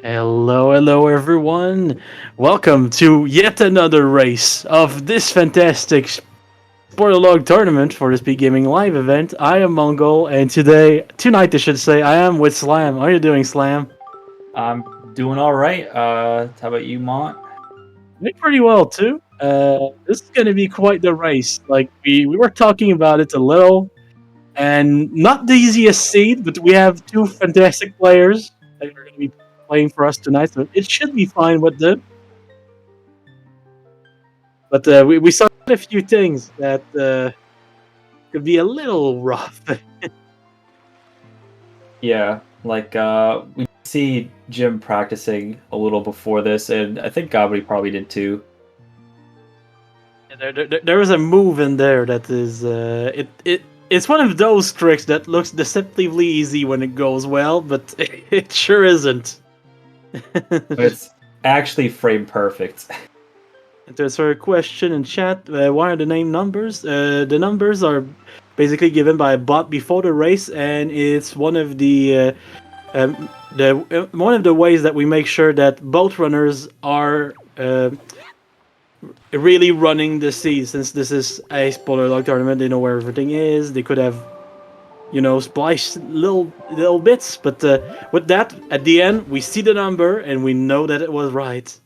Hello everyone. Welcome to yet another race of this fantastic Spoiler tournament for the SpeedGaming live event. I am Mongol, and tonight I should say, I am with Slam. How are you doing, Slam? I'm doing all right. How about you, Mont? Doing pretty well too. This is going to be quite the race. Like we were talking about it a little, and not the easiest seed, but we have two fantastic players that are going to be playing for us tonight, so it should be fine with them. But we saw a few things that could be a little rough. Yeah, we see Jim practicing a little before this, and I think Gobbity probably did too. There is a move in there that is it's one of those tricks that looks deceptively easy when it goes well, but it sure isn't. But it's actually frame perfect. There's a question in chat. Why are the name numbers? The numbers are basically given by a bot before the race, and it's one of the one of the ways that we make sure that both runners are really running the seas. Since this is a spoiler log tournament, they know where everything is. They could have, spliced little bits, but with that, at the end, we see the number and we know that it was right.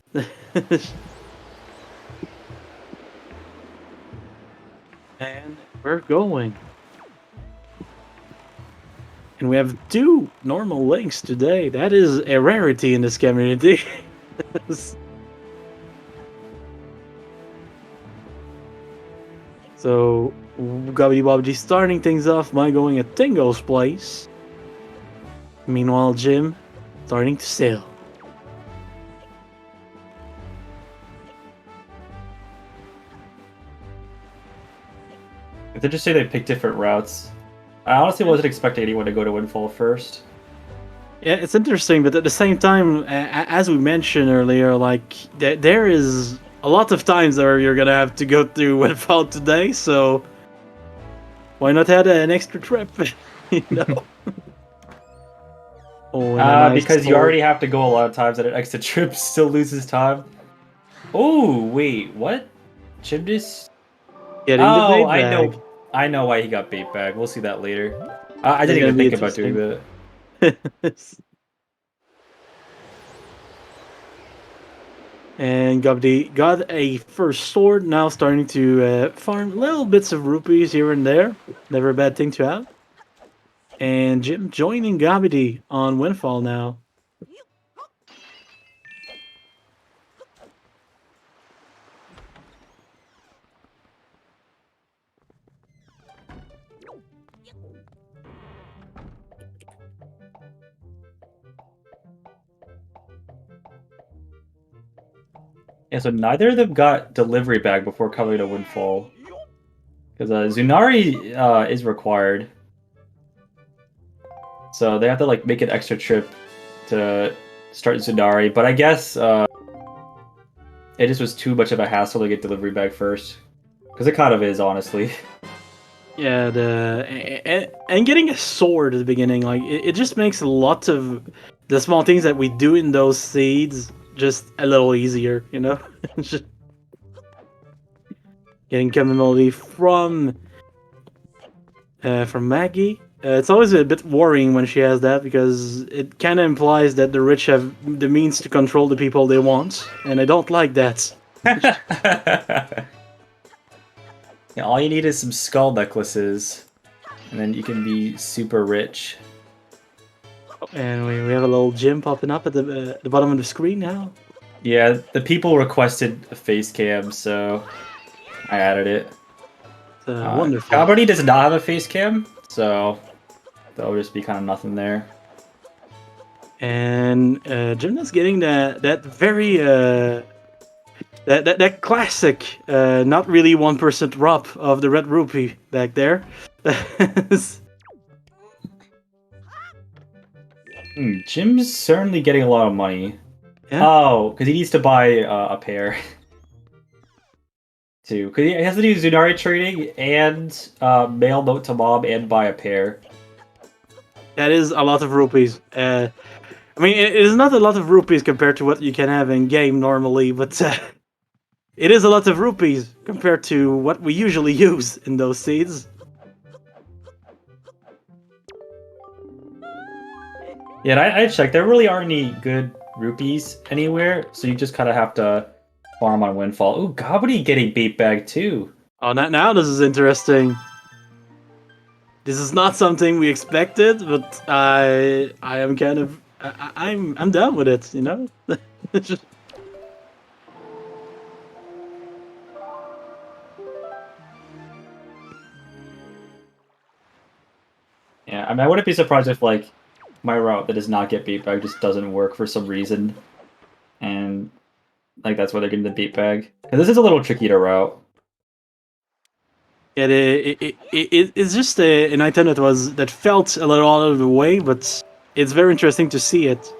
And we're going. And we have two normal links today. That is a rarity in this community. So, GobbityBobbity starting things off by going at Tingo's place. Meanwhile, Jim starting to sail. It's interesting they picked different routes. I honestly wasn't expecting anyone to go to Windfall first. Yeah, it's interesting, but at the same time, as we mentioned earlier, like there is a lot of times where you're gonna have to go through Windfall today, so why not add an extra trip? you know. Nice because you already have to go a lot of times, and an extra trip still loses time. Oh wait, what? Gymnast? Getting the bait bag. I know why he got bait bag. We'll see that later. I didn't even think about doing that. And Gobbity got a first sword, now starting to farm little bits of rupees here and there. Never a bad thing to have. And Jim joining Gobbity on Windfall now. Yeah, so neither of them got delivery bag before coming to Windfall. Because Zunari is required. So they have to like make an extra trip to start Zunari. But I guess it just was too much of a hassle to get delivery bag first. Because it kind of is, honestly. Yeah, and getting a sword at the beginning, like it just makes lots of the small things that we do in those seeds just a little easier, you know. Getting chamomile from Maggie. It's always a bit worrying when she has that because it kind of implies that the rich have the means to control the people they want, and I don't like that. Yeah, all you need is some skull necklaces, and then you can be super rich. And we have a little gym popping up at the bottom of the screen now. Yeah, the people requested a face cam, so I added it. Wonderful. Gobbity does not have a face cam, so there'll just be kind of nothing there. And Gymnast getting that very that classic not really 1% ROP of the red rupee back there. Jim's certainly getting a lot of money. Yeah. Oh, because he needs to buy a pair. Too. Because he has to do Zunari trading and mail note to mom and buy a pair. That is a lot of rupees. I mean, it is not a lot of rupees compared to what you can have in game normally, but it is a lot of rupees compared to what we usually use in those seeds. Yeah, and I checked. There really aren't any good rupees anywhere, so you just kind of have to farm on Windfall. Ooh, Gobbity getting beat back too. Oh, now this is interesting. This is not something we expected, but I am kind of I'm down with it, you know. Yeah, I mean, I wouldn't be surprised if like my route that does not get beat back just doesn't work for some reason, and like that's why they're getting the beat bag. And this is a little tricky to route. It's just an item that felt a little out of the way, but it's very interesting to see it.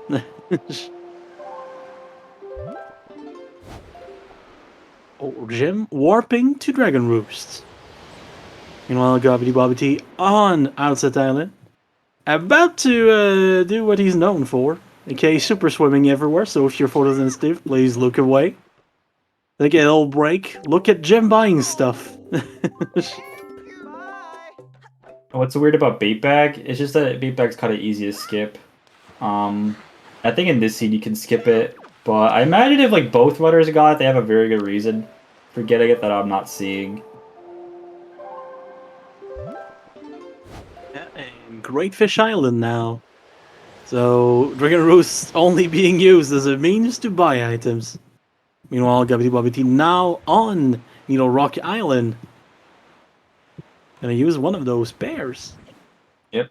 Oh, Jim warping to Dragon Roost. Meanwhile, GobbityBobbity on Outset Island, about to do what he's known for. Okay, super swimming everywhere, so if you're photosensitive, please look away. Take a little break, look at Jim buying stuff. What's weird about bait bag? It's just that bait bag's kind of easy to skip. I think in this scene you can skip it, but I imagine if like both runners got it, they have a very good reason for getting it that I'm not seeing. And Great Fish Island now. So, Dragon Roost only being used as a means to buy items. Meanwhile, GobbityBobbity now on Needle Rock Island. Gonna use one of those pairs. Yep.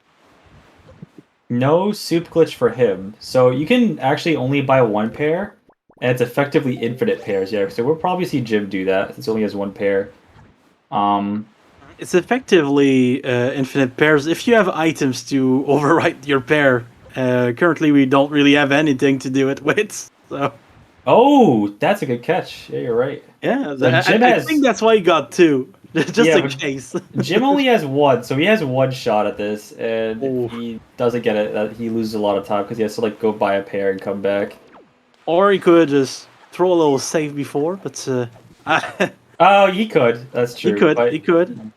No soup glitch for him. So you can actually only buy one pair, and it's effectively infinite pairs, yeah. So we'll probably see Jim do that, since he only has one pair. It's effectively infinite pairs if you have items to overwrite your pair. Currently, we don't really have anything to do it with, so... Oh, that's a good catch. Yeah, you're right. Yeah, So I think that's why he got two, just Yeah, in case. Jim only has one, so he has one shot at this, and Ooh. if he doesn't get it, he loses a lot of time because he has to like go buy a pair and come back. Or he could just throw a little save before, but Oh, he could. That's true. he could.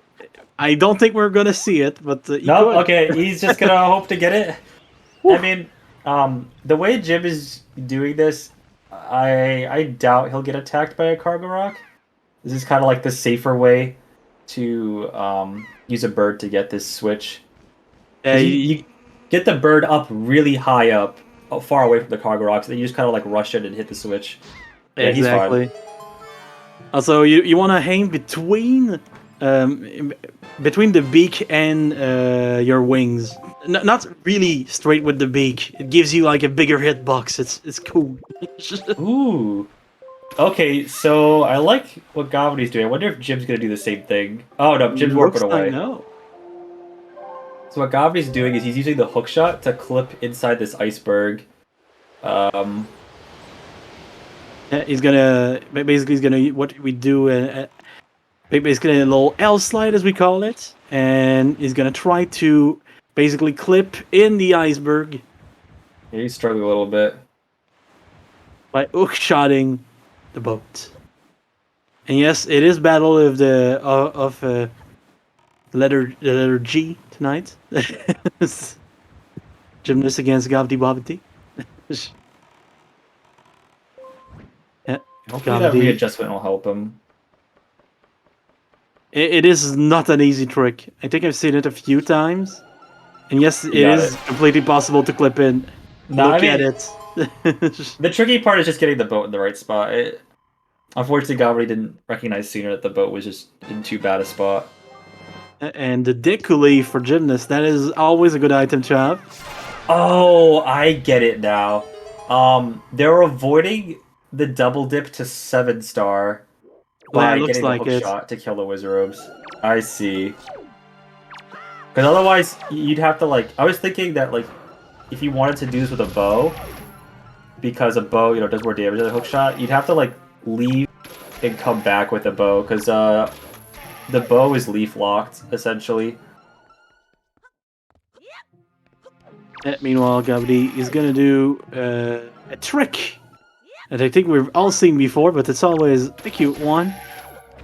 I don't think we're gonna see it, but he No, could. okay, he's just gonna hope to get it. I mean, the way Jim is doing this, I doubt he'll get attacked by a cargo rock. This is kind of like the safer way to use a bird to get this switch. You get the bird up really high up, far away from the cargo rocks, then you just kind of like rush it and hit the switch. Yeah, exactly. He's fine. Also, you want to hang between the beak and your wings. Not really straight with the beak. It gives you like a bigger hitbox. It's cool. Ooh. Okay, so I like what Gobbity's doing. I wonder if Jim's gonna do the same thing. Oh no, Jim's warping away. No. So what Gobbity's doing is he's using the hook shot to clip inside this iceberg. Yeah, he's gonna what we do. Basically a little L slide as we call it, and he's gonna try to basically clip in the iceberg. Yeah, he's struggling a little bit By hook-shotting the boat. And yes, it is battle of the letter G tonight. Gymnast against GobbityBobbity. Yeah, Hopefully that readjustment will help him. It is not an easy trick. I think I've seen it a few times. And yes, it is completely possible to clip in. Look at it. The tricky part is just getting the boat in the right spot. Unfortunately, Gobbity didn't recognize sooner that the boat was just in too bad a spot. And the Diculi for Gymnast, that is always a good item to have. Oh, I get it now. They're avoiding the double dip to 7-star by getting the hook shot to kill the Wizardobes. I see. Because otherwise, you'd have to like. I was thinking that like, if you wanted to do this with a bow, because a bow, does more damage than a hook shot, you'd have to like leave and come back with a bow, because the bow is leaf locked essentially. Meanwhile, Gobbity is gonna do a trick that I think we've all seen before, but it's always a cute one.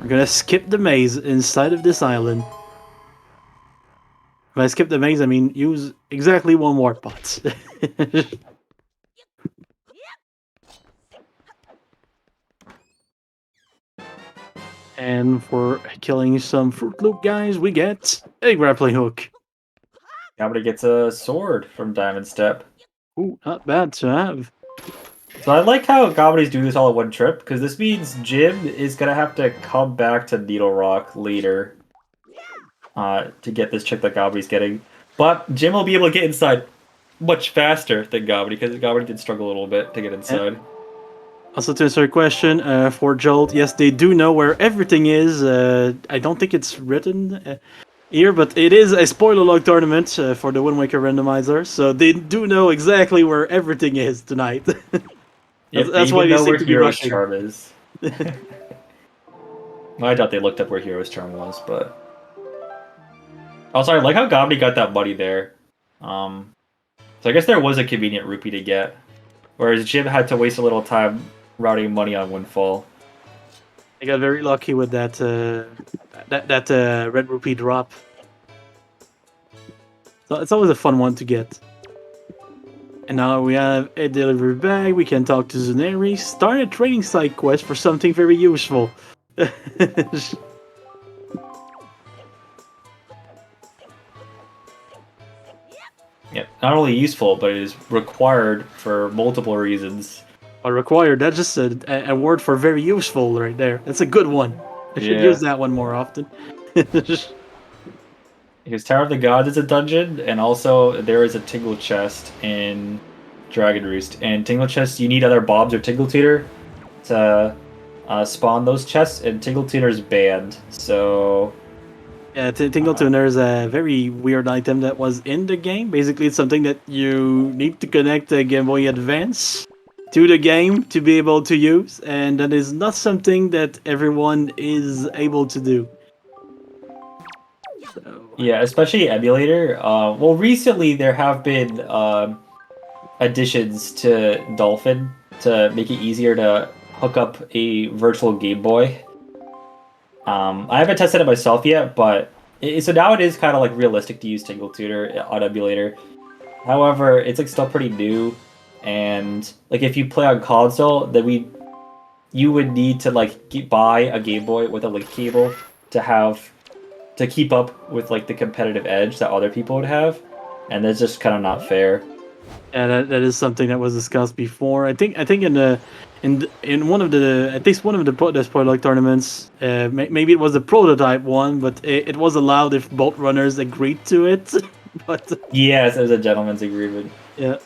We're gonna skip the maze inside of this island. If I skip the maze, I mean use exactly one warp pot. And for killing some Fruit Loop guys, we get a grappling hook. Gobbity gets a sword from Diamond Step. Ooh, not bad to have. So I like how Gobbity's doing this all in one trip, because this means Jim is going to have to come back to Needle Rock later to get this chick that Gobbity's getting. But Jim will be able to get inside much faster than Gobbity, because Gobbity did struggle a little bit to get inside. Also, to answer your question, for Jolt, yes, they do know where everything is. I don't think it's written here, but it is a spoiler log tournament for the Wind Waker Randomizer, so they do know exactly where everything is tonight. That's why they seem to be rushing. Charm is. I doubt they looked up where Hero's Charm was, but... Also, I like how Gobbity got that money there. So I guess there was a convenient rupee to get. Whereas Jim had to waste a little time routing money on Windfall. I got very lucky with that red rupee drop. So it's always a fun one to get. And now we have a delivery bag. We can talk to Zuneri. Start a trading side quest for something very useful. Yeah, not only useful, but it is required for multiple reasons. Required, that's just a word for very useful right there. That's a good one. I should use that one more often. Because Tower of the Gods is a dungeon, and also there is a Tingle Chest in Dragon Roost. And Tingle Chest, you need either Bobs or Tingle Tutor to spawn those chests, and Tingle Tutor is banned, so... Yeah, Tingle Tuner is a very weird item that was in the game. Basically, it's something that you need to connect a Game Boy Advance to the game to be able to use, and that is not something that everyone is able to do. So... Yeah, especially emulator. Well, recently there have been additions to Dolphin to make it easier to hook up a virtual Game Boy. I haven't tested it myself yet, but so now it is kind of like realistic to use Tingle Tutor on emulator. However, it's like still pretty new, and like if you play on console, then you would need to like buy a Game Boy with a link cable to keep up with like the competitive edge that other people would have, and that's just kind of not fair. Yeah, that is something that was discussed before. I think in one of the at least one of the spoiler tournaments, maybe it was a prototype one, but it was allowed if both runners agreed to it. But yes, there's a gentleman's agreement. Yeah,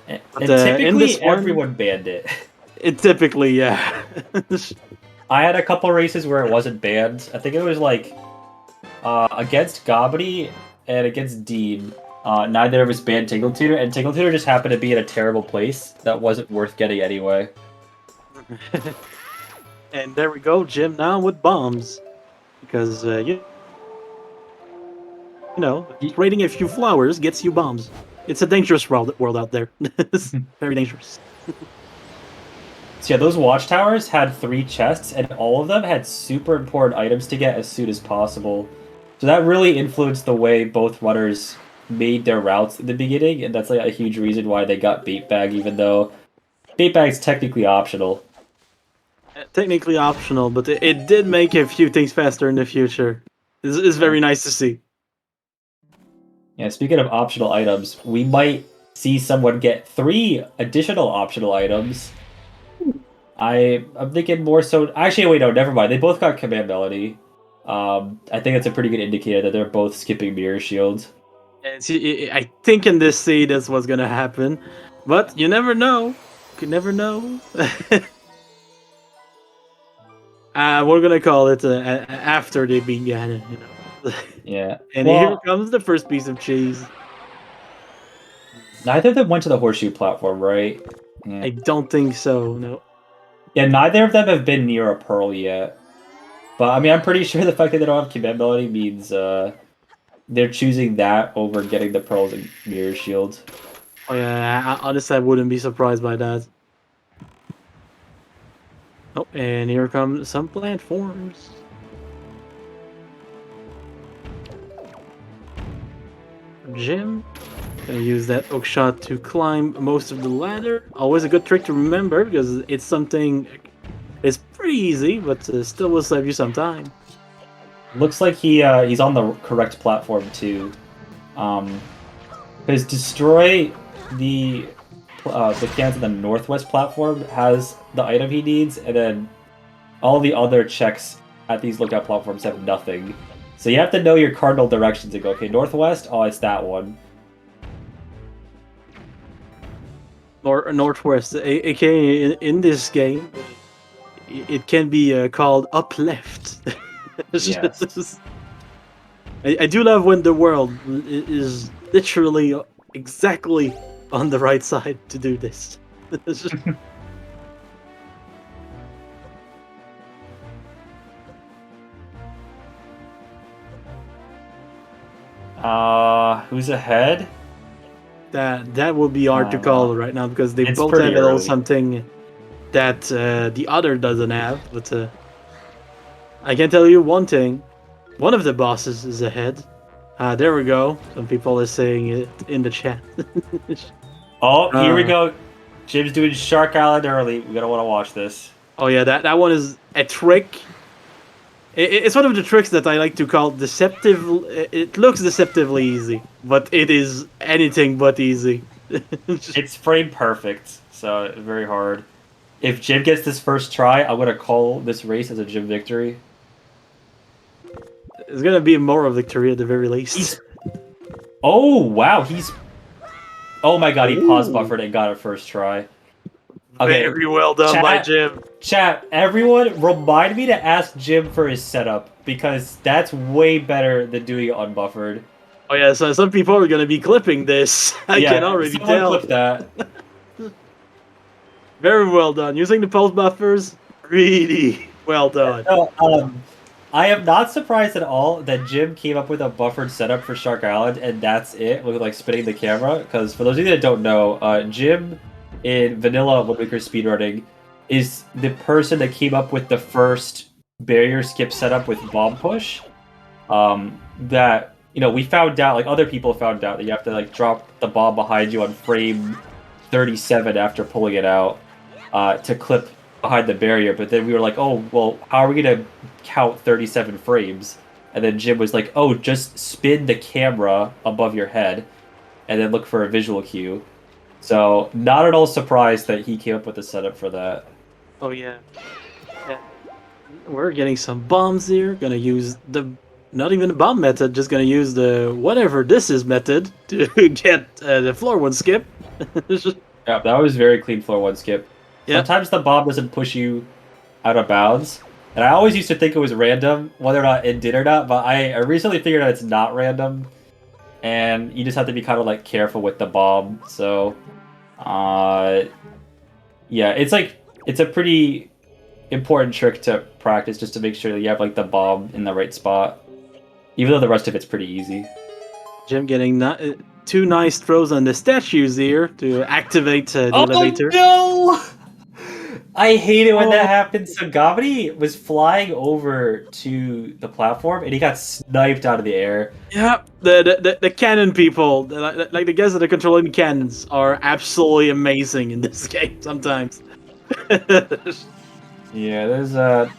and typically everyone banned it. It typically, yeah. I had a couple races where it wasn't banned. I think it was like against Gobbity and against Dean. Neither of us banned Tingle Tutor, and Tingle Tutor just happened to be in a terrible place that wasn't worth getting anyway. And there we go, Jim now with bombs. Because, you know, raiding a few flowers gets you bombs. It's a dangerous world out there. It's very dangerous. So yeah, those watchtowers had 3 chests, and all of them had super important items to get as soon as possible. So that really influenced the way both runners made their routes in the beginning, and that's like a huge reason why they got Bait Bag, even though Bait Bag's technically optional. Technically optional, but it did make a few things faster in the future. It's very nice to see. Yeah, speaking of optional items, we might see someone get 3 additional optional items. I'm thinking more so... Actually, wait, no, never mind. They both got Command Melody. I think that's a pretty good indicator that they're both skipping Mirror Shield. See, I think in this seed that's what's gonna happen, but you never know. You can never know. We're gonna call it after they began, you know. Yeah. And here comes the first piece of cheese. Neither of them went to the Horseshoe platform, right? Yeah. I don't think so, no. Yeah, neither of them have been near a Pearl yet. But, I mean, I'm pretty sure the fact that they don't have Command Melody means they're choosing that over getting the pearls and mirror shield. Oh yeah, honestly, I wouldn't be surprised by that. Oh, and here come some platforms. Jim, gonna use that hook shot to climb most of the ladder. Always a good trick to remember because it's something. It's pretty easy, but still will save you some time. Looks like he's on the correct platform too. Because destroy the cans on the northwest platform has the item he needs, and then all the other checks at these lookout platforms have nothing. So you have to know your cardinal directions and go, okay, northwest, oh, it's that one. Or northwest, aka in this game, it can be called up left. Yes. I do love when the world is literally exactly on the right side to do this. Who's ahead? That would be hard to call right now because they both have a little something that the other doesn't have. But I can tell you one thing: one of the bosses is ahead. There we go. Some people are saying it in the chat. Oh, here we go. Jim's doing Shark Island early. We're gonna want to watch this. Oh yeah, that one is a trick. It's one of the tricks that I like to call deceptive. It looks deceptively easy, but it is anything but easy. It's frame perfect, so very hard. If Jim gets this first try, I'm gonna call this race as a Jim victory. It's gonna be more of a victory at the very least. Oh wow, oh my god, he paused buffered and got a first try. Okay, very well done by Jim. Chat, everyone remind me to ask Jim for his setup, because that's way better than doing it unbuffered. Oh yeah, so some people are gonna be clipping this. I can already tell. Clip that. Very well done. Using the pulse buffers, really well done. I am not surprised at all that Jim came up with a buffered setup for Shark Island, and that's it, with like spinning the camera. Because for those of you that don't know, Jim in vanilla Woodmaker speedrunning is the person that came up with the first barrier skip setup with bomb push. That, you know, we found out, like other people found out, that you have to like drop the bomb behind you on frame 37 after pulling it out to clip behind the barrier. But then we were like, oh, well, how are we gonna count 37 frames? And then Jim was like, oh, just spin the camera above your head and then look for a visual cue. So, not at all surprised that he came up with a setup for that. Oh yeah. We're getting some bombs here. Gonna use not even the bomb method, just gonna use the whatever this is method to get the floor one skip. Yeah, that was very clean floor one skip. Yep. Sometimes the bomb doesn't push you out of bounds. And I always used to think it was random, whether or not it did or not, but I recently figured out it's not random. And you just have to be kind of like careful with the bomb. So, yeah, it's a pretty important trick to practice just to make sure that you have like the bomb in the right spot. Even though the rest of it's pretty easy. Jim getting two nice throws on the statues here to activate the elevator. No! I hate it when that happens. So Gobbity was flying over to the platform and he got sniped out of the air. Yeah, the cannon people, like the guys that are controlling the cannons, are absolutely amazing in this game sometimes. Yeah, there's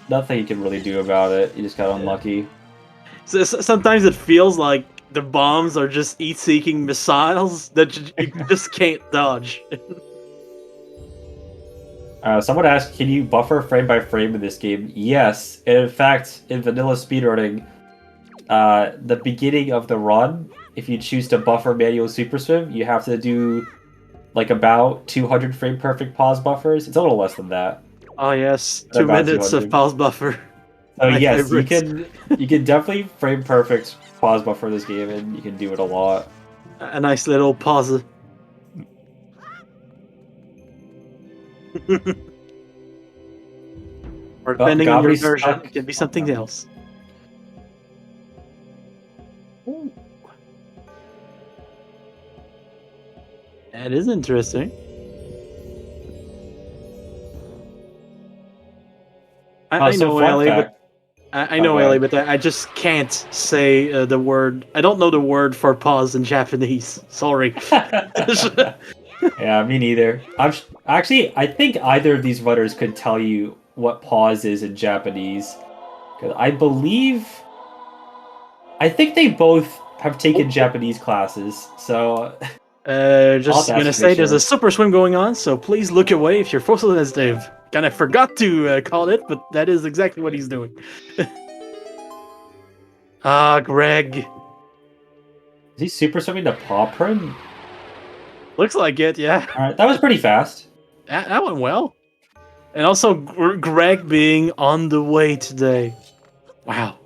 nothing you can really do about it. You just got unlucky. So sometimes it feels like the bombs are just heat-seeking missiles that you just can't dodge. Someone asked, can you buffer frame by frame in this game? Yes, and in fact, in vanilla speedrunning, the beginning of the run, if you choose to buffer manual super swim, you have to do like about 200 frame perfect pause buffers. It's a little less than that. Oh yes, 2 minutes 200. Of pause buffer. Oh yes, you can definitely frame perfect pause buffer this game, and you can do it a lot. A nice little pause. Or depending on your version, it can be something else. That is interesting. I know, Ellie, but I know, Ellie, but I just can't say the word. I don't know the word for pause in Japanese. Sorry. Yeah, me neither. Actually, I think either of these runners could tell you what pause is in Japanese. Because I think they both have taken Japanese classes, so just gonna say there's a super swim going on, so please look away if you're photosensitive. Kinda forgot to call it, but that is exactly what he's doing. Ah, Greg. Is he super swimming the paw print? Looks like it, yeah. Alright, that was pretty fast. That went well. And also, Greg being on the way today. Wow.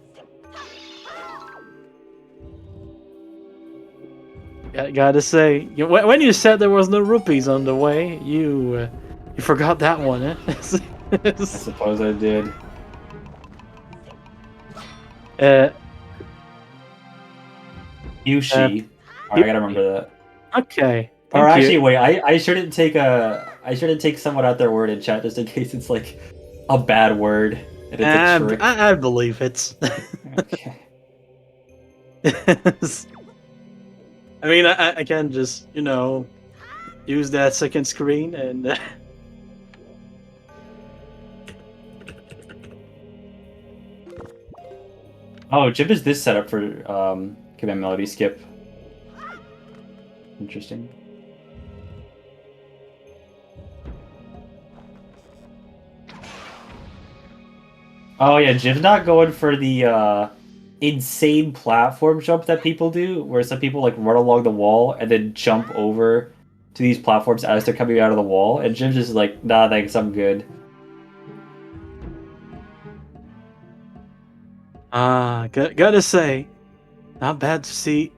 Gotta say, when you said there was no rupees on the way, you forgot that one, eh? I suppose I did. Yushi. I gotta remember that. Okay. Or actually, wait. I shouldn't take someone out their word in chat just in case it's like a bad word and it's a trick. I believe it. Okay. I mean, I can just use that second screen and. Oh, Jib is this setup for command melody skip. Interesting. Oh yeah, Jib's not going for the insane platform jump that people do, where some people like run along the wall and then jump over to these platforms as they're coming out of the wall, and Jib's just like, nah, thanks, I'm good. Gotta say, not bad to see.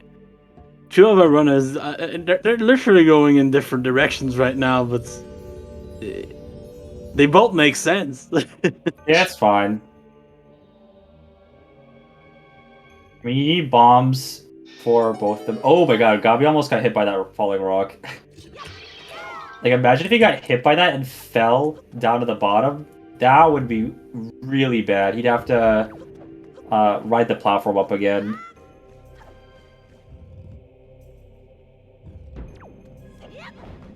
Two of our runners, they're literally going in different directions right now, but they both make sense. Yeah, it's fine. I mean, you need bombs for both of them. Oh my god, Gobby almost got hit by that falling rock. Like, imagine if he got hit by that and fell down to the bottom. That would be really bad. He'd have to ride the platform up again.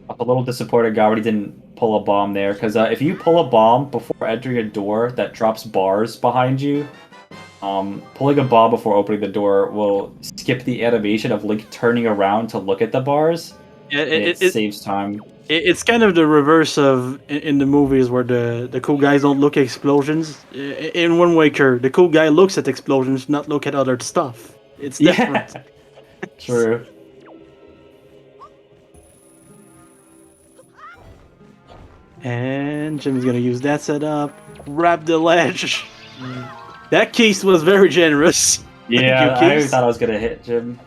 I'm a little disappointed Gobby didn't pull a bomb there, because if you pull a bomb before entering a door that drops bars behind you, pulling a bomb before opening the door will skip the animation of Link turning around to look at the bars. Yeah, it saves time. It's kind of the reverse of in the movies where the cool guys don't look at explosions. In Wind Waker, the cool guy looks at explosions, not look at other stuff. It's different. Yeah. True. And Jim's gonna use that setup. Grab the ledge. That case was very generous. Yeah, I thought I was gonna hit Jim.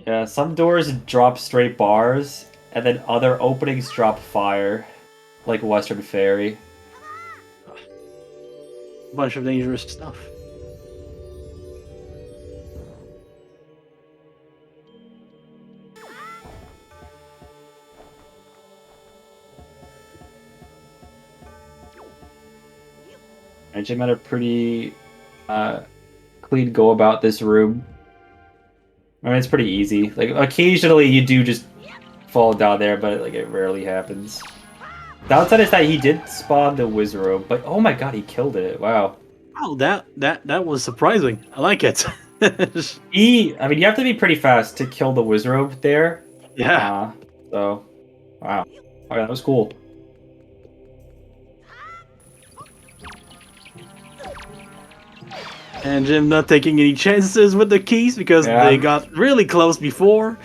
Yeah, some doors drop straight bars, and then other openings drop fire, like Western Ferry. Bunch of dangerous stuff. And Jim had a pretty clean go about this room. I mean, it's pretty easy. Like, occasionally you do just fall down there, but like it rarely happens. The downside is that he did spawn the wizard room, but oh my god, he killed it! Wow. Oh, that was surprising. I like it. I mean, you have to be pretty fast to kill the wizard room there. Yeah. So, wow. Okay, that was cool. And Jim not taking any chances with the keys because they got really close before.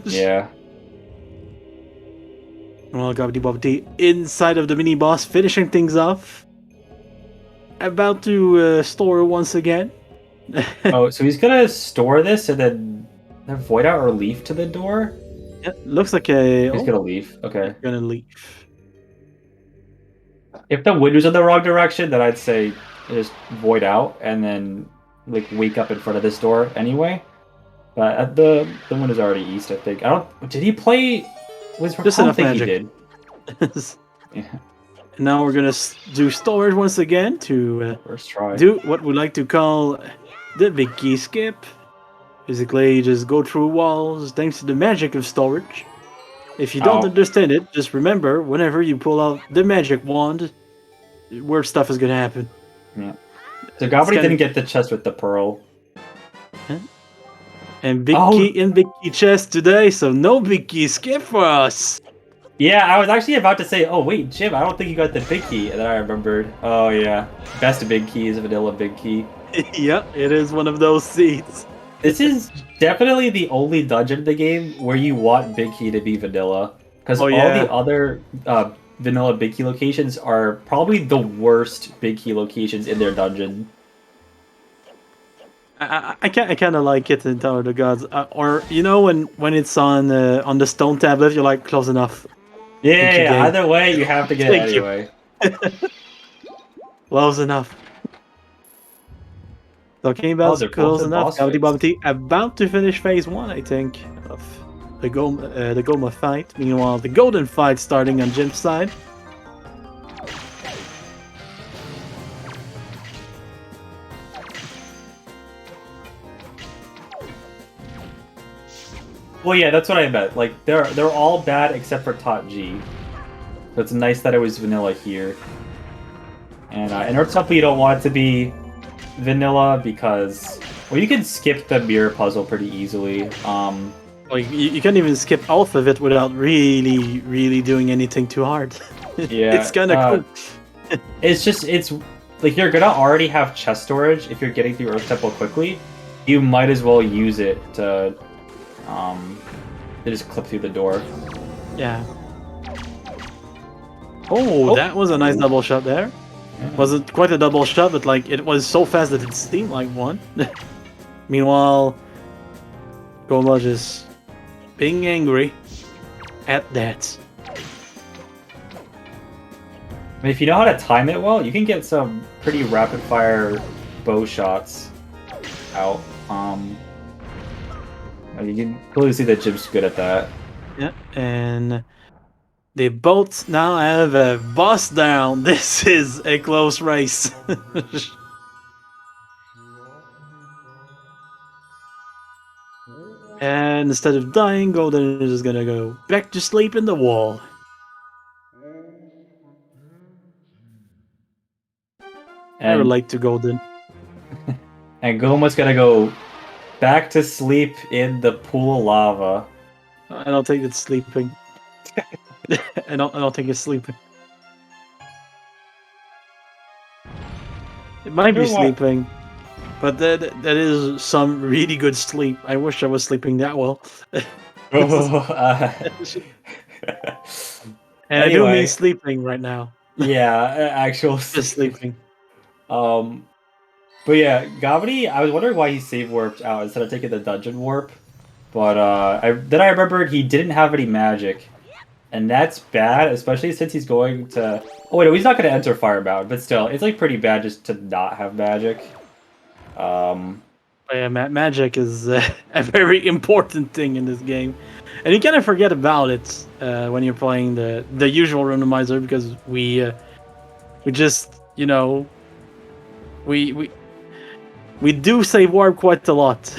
Yeah. Well, GobbityBobbity inside of the mini boss, finishing things off. About to store once again. Oh, so he's gonna store this and then void out or leave to the door? Yeah, looks like a. He's gonna leave. Okay. Gonna leave. If the wind was in the wrong direction, then I'd say just void out and then like wake up in front of this door anyway. But the one is already east, I think. I don't. Did he play? Just enough magic. He did. Yeah. Now we're gonna do storage once again to First try. do what we like to call the big key skip. Basically, you just go through walls thanks to the magic of storage. If you don't understand it, just remember, whenever you pull out the magic wand, weird stuff is gonna happen. Yeah. So Gobbity didn't get the chest with the pearl. Huh? And big key chest today, so no big key skip for us. Yeah, I was actually about to say, oh wait, Jim, I don't think you got the big key, and then I remembered. Oh yeah, best big key is vanilla big key. Yep, it is one of those seeds. This is definitely the only dungeon in the game where you want big key to be vanilla, because all the other vanilla big key locations are probably the worst big key locations in their dungeon. I kind of like it in Tower of the Gods, or you know when it's on the stone tablet, you're like close enough. Yeah, either way, you have to get it anyway. Close enough. Talking about close enough, GobbityBobbity about to finish phase 1, I think, of the Goma fight. Meanwhile, the golden fight starting on Jim's side. Well, yeah, that's what I meant. Like, they're all bad except for Tot G. So it's nice that it was vanilla here. And in Earth Temple, you don't want it to be vanilla because, well, you can skip the mirror puzzle pretty easily. Like you can't even skip half of it without really doing anything too hard. Yeah, it's kind of cool. it's like you're gonna already have chest storage if you're getting through Earth Temple quickly. You might as well use it to just clip through the door. Yeah. Oh, that was a nice double shot there. Yeah. Wasn't quite a double shot, but like it was so fast that it seemed like one. Meanwhile, Goma just being angry at that. I mean, if you know how to time it well, you can get some pretty rapid fire bow shots out. You can clearly see that Jim's good at that. Yeah, and they both now have a boss down. This is a close race. And instead of dying, Golden is gonna go back to sleep in the wall. I relate to Golden. And Goma's gonna go back to sleep in the pool of lava. I don't think it's sleeping. I don't think it's sleeping. It might be sleeping, but that is some really good sleep. I wish I was sleeping that well. And anyway, I do mean sleeping right now. Yeah, actual just sleeping. But yeah, Gobbity, I was wondering why he save warped out instead of taking the dungeon warp. But I remembered he didn't have any magic. And that's bad, especially since he's going to... Oh, wait, no, he's not going to enter Fire Mountain, but still, it's like pretty bad just to not have magic. Yeah, magic is a very important thing in this game. And you kind of forget about it when you're playing the usual randomizer, because we just, you know, we do save warp quite a lot.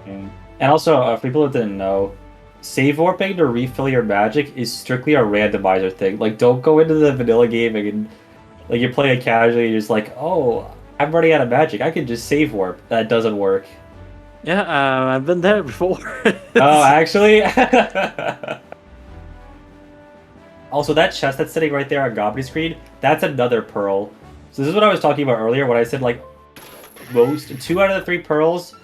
And also, for people that didn't know, save warping to refill your magic is strictly a randomizer thing. Like, don't go into the vanilla game and, like, you're playing it casually, you're just like, oh, I'm running out of magic, I can just save warp. That doesn't work. Yeah, I've been there before. Oh, actually? Also, that chest that's sitting right there on Gobbity's screen, that's another pearl. So this is what I was talking about earlier when I said, like, 2 out of the 3 pearls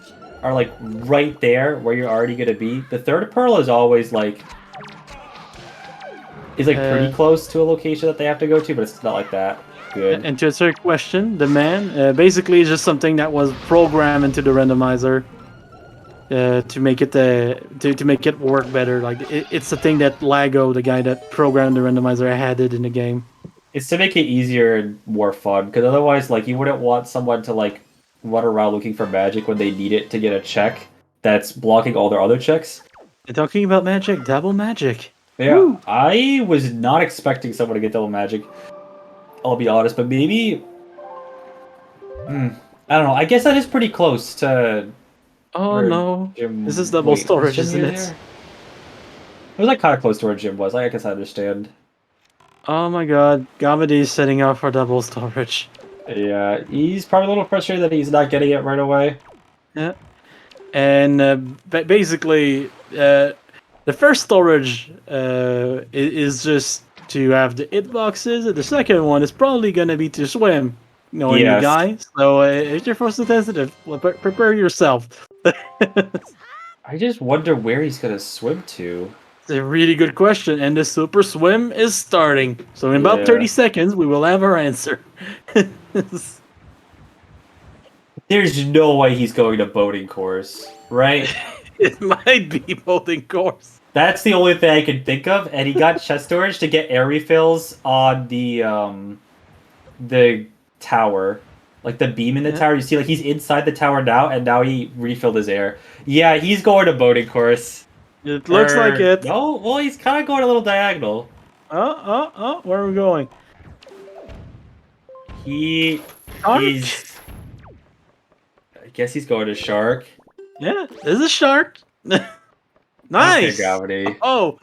are, like, right there where you're already going to be. The third pearl is always, like... pretty close to a location that they have to go to, but it's not like that. Good. And to answer your question, the man basically is just something that was programmed into the randomizer to make it to make it work better. Like it's the thing that Lago, the guy that programmed the randomizer, added in the game. It's to make it easier and more fun, because otherwise, like, you wouldn't want someone to, like, run around looking for magic when they need it to get a check. that's blocking all their other checks. You're talking about magic, double magic. Yeah, Woo. I was not expecting someone to get double magic. I'll be honest, but maybe. I don't know. I guess that is pretty close to. Oh no! This is double Wait, storage, Jim isn't it? there? It was like kind of close to where Jim was. I guess I understand. Oh my god, Gobbity is setting up for double storage. Yeah, he's probably a little frustrated that he's not getting it right away. Yeah, and basically, the first storage is just to have the hitboxes, and the second one is probably gonna be to swim, knowing the guy. So if you're force sensitive, prepare yourself. I just wonder where he's gonna swim to. It's a really good question, and the super swim is starting. So in about 30 seconds, we will have our answer. There's no way he's going to boating course, right? It might be boating course. That's the only thing I can think of, and he got chest storage to get air refills on the tower. Like the beam in the tower. You see, like, he's inside the tower now, and now he refilled his air. Yeah, he's going to boating course. It looks like it. No, well, he's kind of going a little diagonal. Where are we going? He's... I guess he's going to shark. Yeah, there's a shark. Nice! Okay, Gobbity. Oh,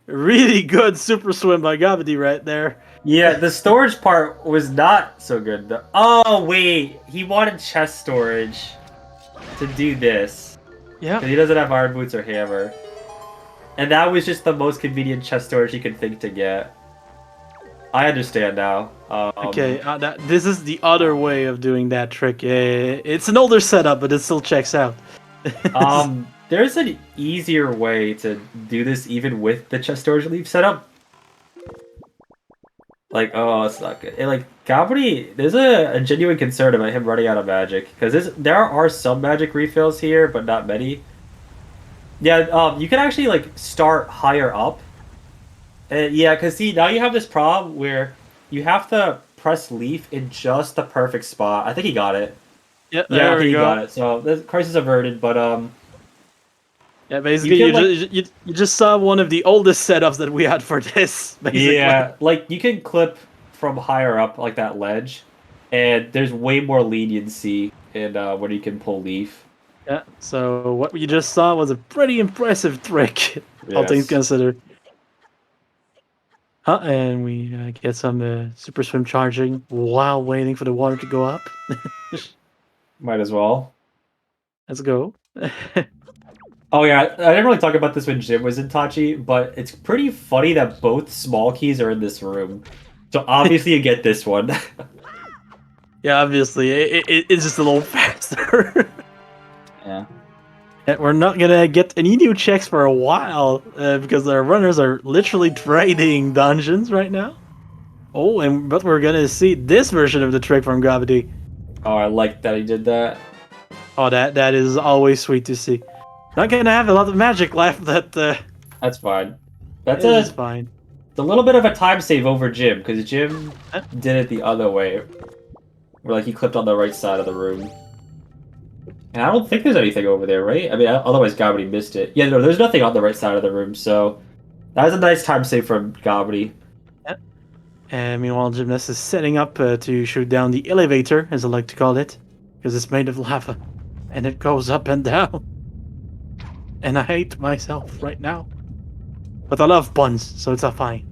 really good super swim by Gobbity right there. Yeah, the storage part was not so good. Oh, wait. He wanted chest storage to do this. Yeah. Because he doesn't have iron boots or hammer. And that was just the most convenient chest storage he could think to get. I understand now. Okay, this is the other way of doing that trick. It's an older setup, but it still checks out. There's an easier way to do this even with the chest storage leaf setup. Like, oh, it's not good. And, like, Gobbity, there's a genuine concern about him running out of magic. Because there are some magic refills here, but not many. Yeah, you can actually, like, start higher up. Yeah, because, see, now you have this problem where you have to press leaf in just the perfect spot. I think he got it. Yeah, there we go. He got it. So, the crisis averted, but, yeah, basically, you just saw one of the oldest setups that we had for this, basically. Yeah, like, you can clip from higher up, like that ledge, and there's way more leniency in when you can pull leaf. Yeah, so what we just saw was a pretty impressive trick, all things considered. And we get some super swim charging while waiting for the water to go up. Might as well. Let's go. Oh yeah, I didn't really talk about this when Jim was in Tachi, but it's pretty funny that both small keys are in this room. So obviously you get this one. Yeah, obviously. It's just a little faster. Yeah. And we're not gonna get any new checks for a while, because our runners are literally trading dungeons right now. Oh, but we're gonna see this version of the trick from Gobbity. Oh, I like that he did that. Oh, that is always sweet to see. Not gonna have a lot of magic left. That's fine. That's fine. It's a little bit of a time save over Jim, because Jim did it the other way. Where, like, he clipped on the right side of the room. And I don't think there's anything over there, right? I mean, otherwise Gobbity missed it. Yeah, no, there's nothing on the right side of the room, so... That was a nice time save from Gobbity. Yep. And meanwhile, Gymnast is setting up to shoot down the elevator, as I like to call it. Because it's made of lava. And it goes up and down. And I hate myself right now. But I love puns, so it's fine.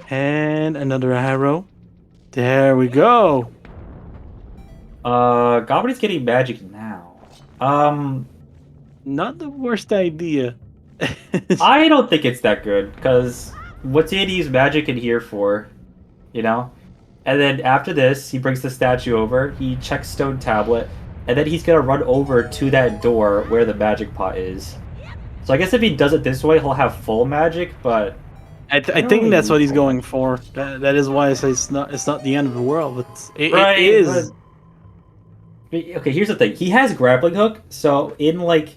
And another arrow. There we go. Gobbity's getting magic now. Not the worst idea. I don't think it's that good, because what's he to use magic in here for? You know? And then after this, he brings the statue over, he checks Stone Tablet, and then he's gonna run over to that door where the magic pot is. So I guess if he does it this way, he'll have full magic, but... I think that's what he's going for. That is why I say it's not the end of the world, but it is. But, okay, here's the thing. He has grappling hook, so in, like,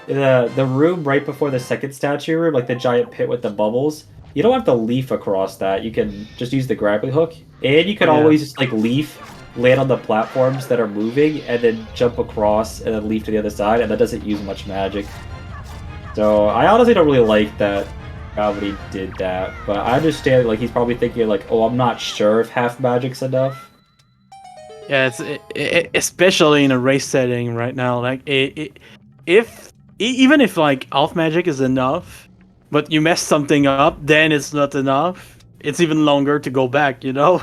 the room right before the second statue room, like the giant pit with the bubbles, you don't have to leaf across that. You can just use the grappling hook. And you can always just, like, leaf land on the platforms that are moving and then jump across and then leap to the other side, and that doesn't use much magic. So I honestly don't really like that Gobbity did that, but I understand like he's probably thinking like, oh, I'm not sure if half magic's enough. Yeah, especially in a race setting right now. Like, even if like half magic is enough, but you mess something up, then it's not enough. It's even longer to go back, you know.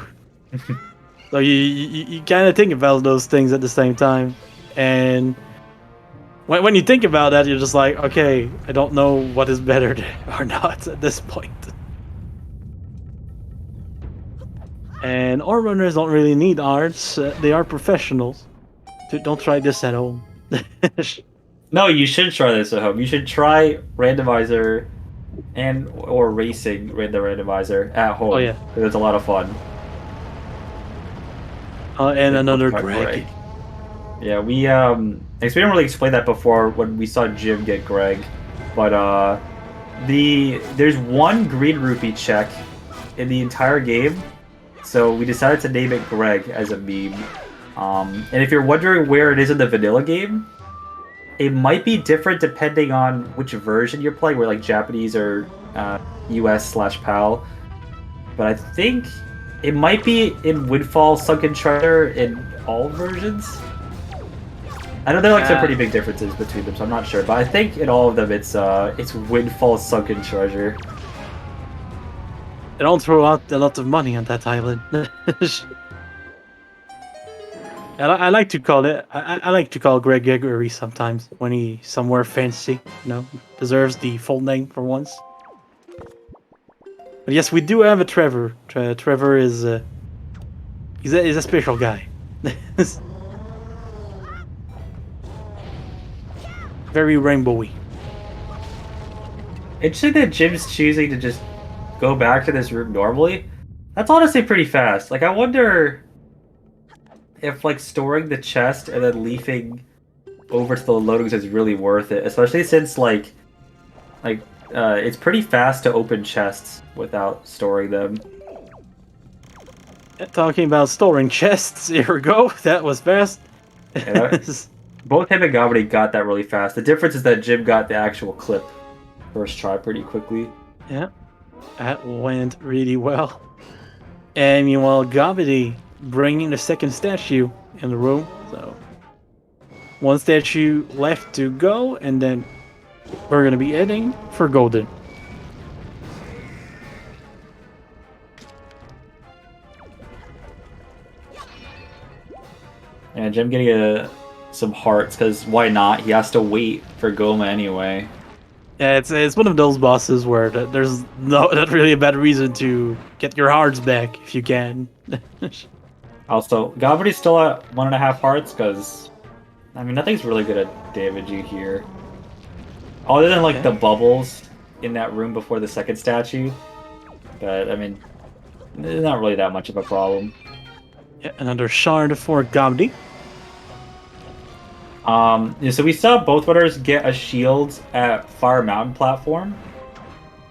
So you kind of think about those things at the same time, and when you think about that, you're just like, okay, I don't know what is better or not at this point. And our runners don't really need arts; they are professionals. Don't try this at home. No, you should try this at home. You should try Randomizer or racing the Randomizer at home. Oh yeah, because it's a lot of fun. and another Greg. Yeah, we didn't really explain that before when we saw Jim get Greg, but there's one green rupee check in the entire game, so we decided to name it Greg as a meme. And if you're wondering where it is in the vanilla game, it might be different depending on which version you're playing, where like Japanese or US/PAL. But I think it might be in Windfall, Sunken Treasure in all versions. I know there are like some pretty big differences between them, so I'm not sure. But I think in all of them, it's Windfall, Sunken Treasure. They don't throw out a lot of money on that island. I like to call it. I like to call Greg Gregory sometimes when he's somewhere fancy. You know, deserves the full name for once. But yes, we do have a Trevor. Trevor is he's a special guy. Very rainbowy. Interesting that Jim's choosing to just go back to this route normally. That's honestly pretty fast. Like, I wonder if like storing the chest and then leafing over to the loadings is really worth it, especially since like it's pretty fast to open chests without storing them. Talking about storing chests, here we go. That was fast. Yeah, both him and Gobbity got that really fast. The difference is that Jim got the actual clip first try pretty quickly. Yeah, that went really well. And meanwhile, Gobbity bringing the second statue in the room. So one statue left to go, and then we're gonna be heading for Golden. And Jim getting some hearts, because why not? He has to wait for Goma anyway. Yeah, it's one of those bosses where there's not really a bad reason to get your hearts back if you can. Also, Gobbity's still at 1.5 hearts, because, I mean, nothing's really gonna damage you here. Other than, like, the bubbles in that room before the second statue. But, I mean, it's not really that much of a problem. Yeah, another shard for Gobbity. So we saw both runners get a shield at Fire Mountain platform.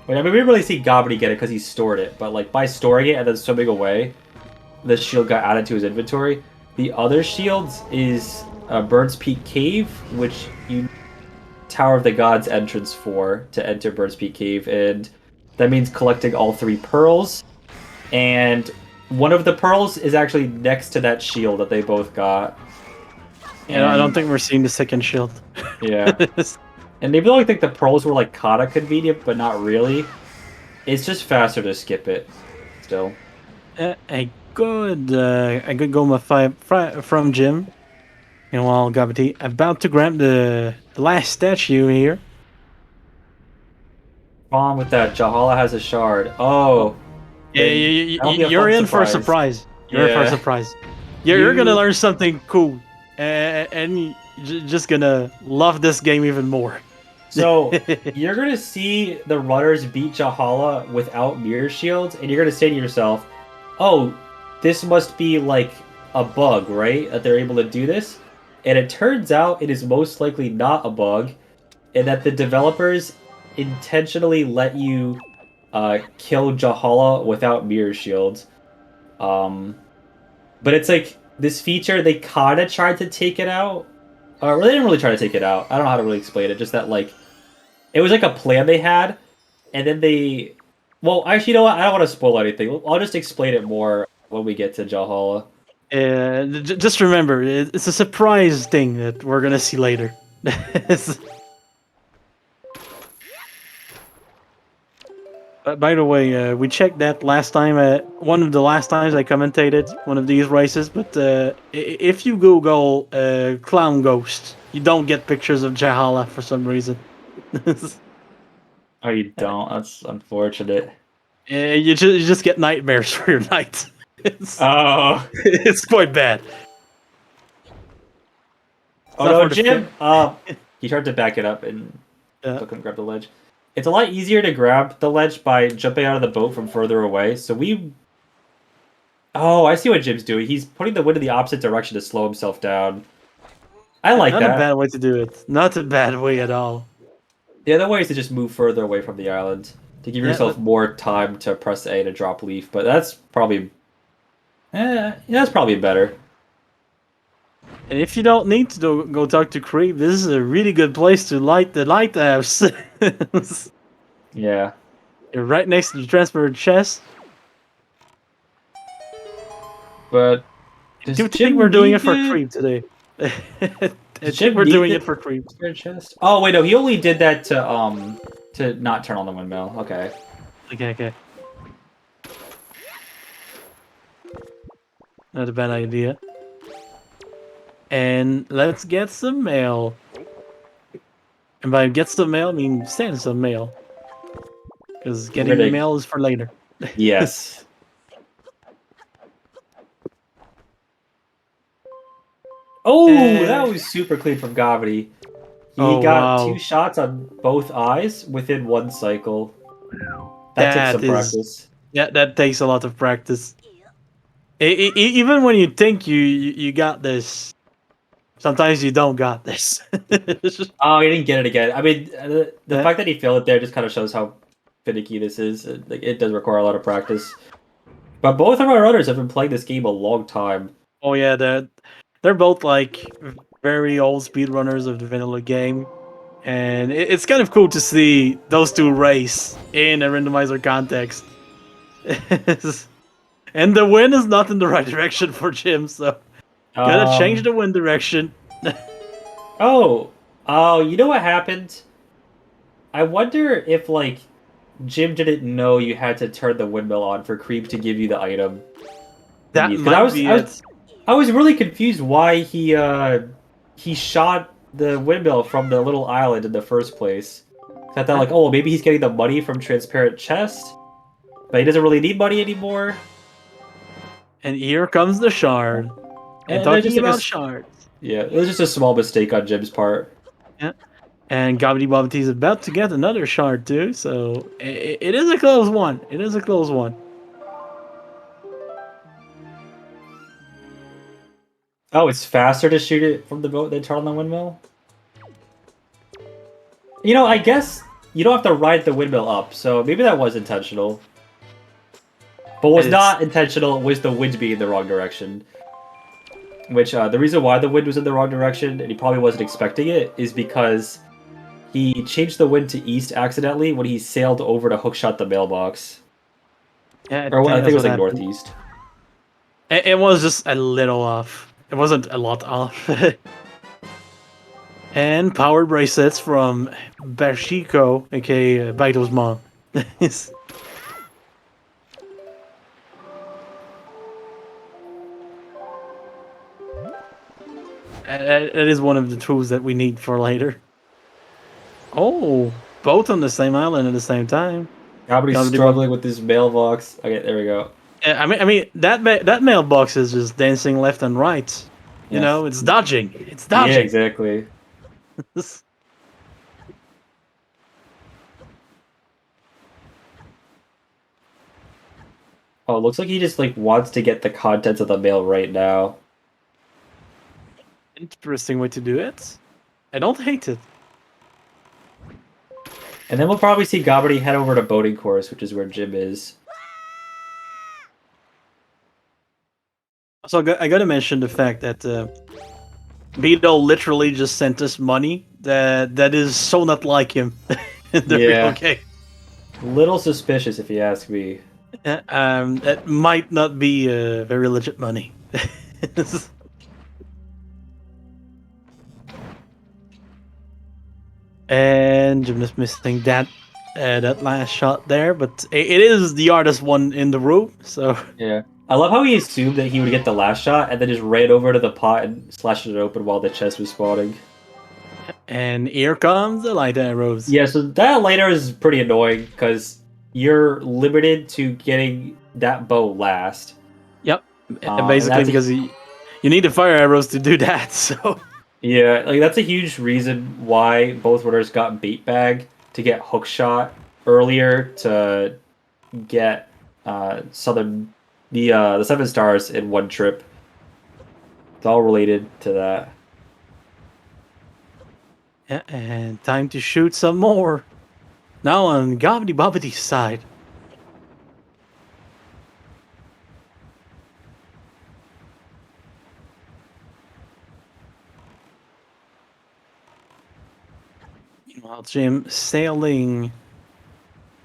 I mean, we didn't really see Gobbity get it because he stored it, but like by storing it and then swimming away, the shield got added to his inventory. The other shields is Bird's Peak Cave, which you Tower of the Gods entrance for to enter Bird's Peak Cave, and that means collecting all 3 pearls. And one of the pearls is actually next to that shield that they both got. Yeah, I don't think we're seeing the second shield. Yeah. And even though I think the pearls were like kinda convenient, but not really, it's just faster to skip it. Still. A good Goma from Jim. Meanwhile, Gobbity about to grab the last statue here. On with that, Jahala has a shard. Oh. Yeah, you're in for a surprise. You're in for a surprise. You're gonna learn something cool. And you're just gonna love this game even more. So, you're gonna see the runners beat Jahala without mirror shields, and you're gonna say to yourself, oh, this must be like a bug, right? That they're able to do this? And it turns out it is most likely not a bug, and that the developers intentionally let you kill Jahala without mirror shields. But it's like, this feature, they kind of tried to take it out. Or they didn't really try to take it out. I don't know how to really explain it. Just that, like, it was like a plan they had, and then they... Well, actually, you know what? I don't want to spoil anything. I'll just explain it more when we get to Jahala. Just remember, it's a surprise thing that we're gonna see later. By the way, we checked that last time. One of the last times I commentated one of these races. But if you Google Clown Ghost, you don't get pictures of Jahala for some reason. Oh, you don't? That's unfortunate. You just get nightmares for your night. Oh. It's quite bad. Oh no, Jim! He tried to back it up and still couldn't grab the ledge. It's a lot easier to grab the ledge by jumping out of the boat from further away. So we... Oh, I see what Jim's doing. He's putting the wind in the opposite direction to slow himself down. I like that. Not a bad way to do it. Not a bad way at all. The other way is to just move further away from the island to give yourself more time to press A to drop leaf. But that's probably... that's probably better. And if you don't need to go talk to Creep, this is a really good place to light the lighthouse. Yeah. You're right next to the transport chest. But I do think we're doing it for Creep today. I think we're doing it for Creep. Chest? Oh wait, no, he only did that to not turn on the windmill. Okay. Okay. Not a bad idea. And let's get some mail. And by get some mail, I mean send some mail. Because getting the mail is for later. Yes. Oh, that was super clean from Gobbity. He got 2 shots on both eyes within 1 cycle. That took some practice. Yeah, that takes a lot of practice. Even when you think you got this, sometimes you don't got this. Oh, he didn't get it again. I mean, the fact that he failed it there just kind of shows how finicky this is. Like, it does require a lot of practice. But both of our runners have been playing this game a long time. Oh yeah, they're both like very old speedrunners of the vanilla game. And it's kind of cool to see those two race in a randomizer context. And the wind is not in the right direction for Jim, so gotta change the wind direction. Oh, you know what happened? I wonder if, like, Jim didn't know you had to turn the windmill on for Creep to give you the item. That might be it. I was really confused why he shot the windmill from the little island in the first place. I thought, like, oh, well, maybe he's getting the money from Transparent Chest, but he doesn't really need money anymore. And here comes the shard. And talking about shards. Yeah, it was just a small mistake on Jim's part. Yeah. And GobbityBobbity is about to get another shard too, so it is a close one. It is a close one. Oh, it's faster to shoot it from the boat than turn on the windmill? You know, I guess you don't have to ride the windmill up, so maybe that was intentional. But what's not intentional was the wind being in the wrong direction. Which, the reason why the wind was in the wrong direction, and he probably wasn't expecting it, is because he changed the wind to east accidentally when he sailed over to hookshot the mailbox. Yeah, I think it was like northeast. It was just a little off. It wasn't a lot off. And power bracelets from Bashiko, aka Baito's mom. That is one of the tools that we need for later. Oh, both on the same island at the same time. Gobbity's struggling with this mailbox. Okay, there we go. I mean, that mailbox is just dancing left and right. You know, it's dodging. It's dodging. Yeah, exactly. Oh, it looks like he just like wants to get the contents of the mail right now. Interesting way to do it. I don't hate it. And then we'll probably see Gobbity head over to boating course, which is where Jim is. So I gotta mention the fact that Beto literally just sent us money that is so not like him in the real game. Little suspicious if you ask me. That might not be very legit money. And Gymnast missing that last shot there, but it is the hardest one in the room. So yeah, I love how he assumed that he would get the last shot and then just ran over to the pot and slashed it open while the chest was spawning. And here comes the light arrows. Yeah, so that light arrow is pretty annoying because you're limited to getting that bow last. Yep, basically because you need the fire arrows to do that. So yeah, like that's a huge reason why both runners got bait bag to get hook shot earlier to get the 7 stars in one trip. It's all related to that. yeah, and time to shoot some more. Now on GobbityBobbity's side. Meanwhile, Jim sailing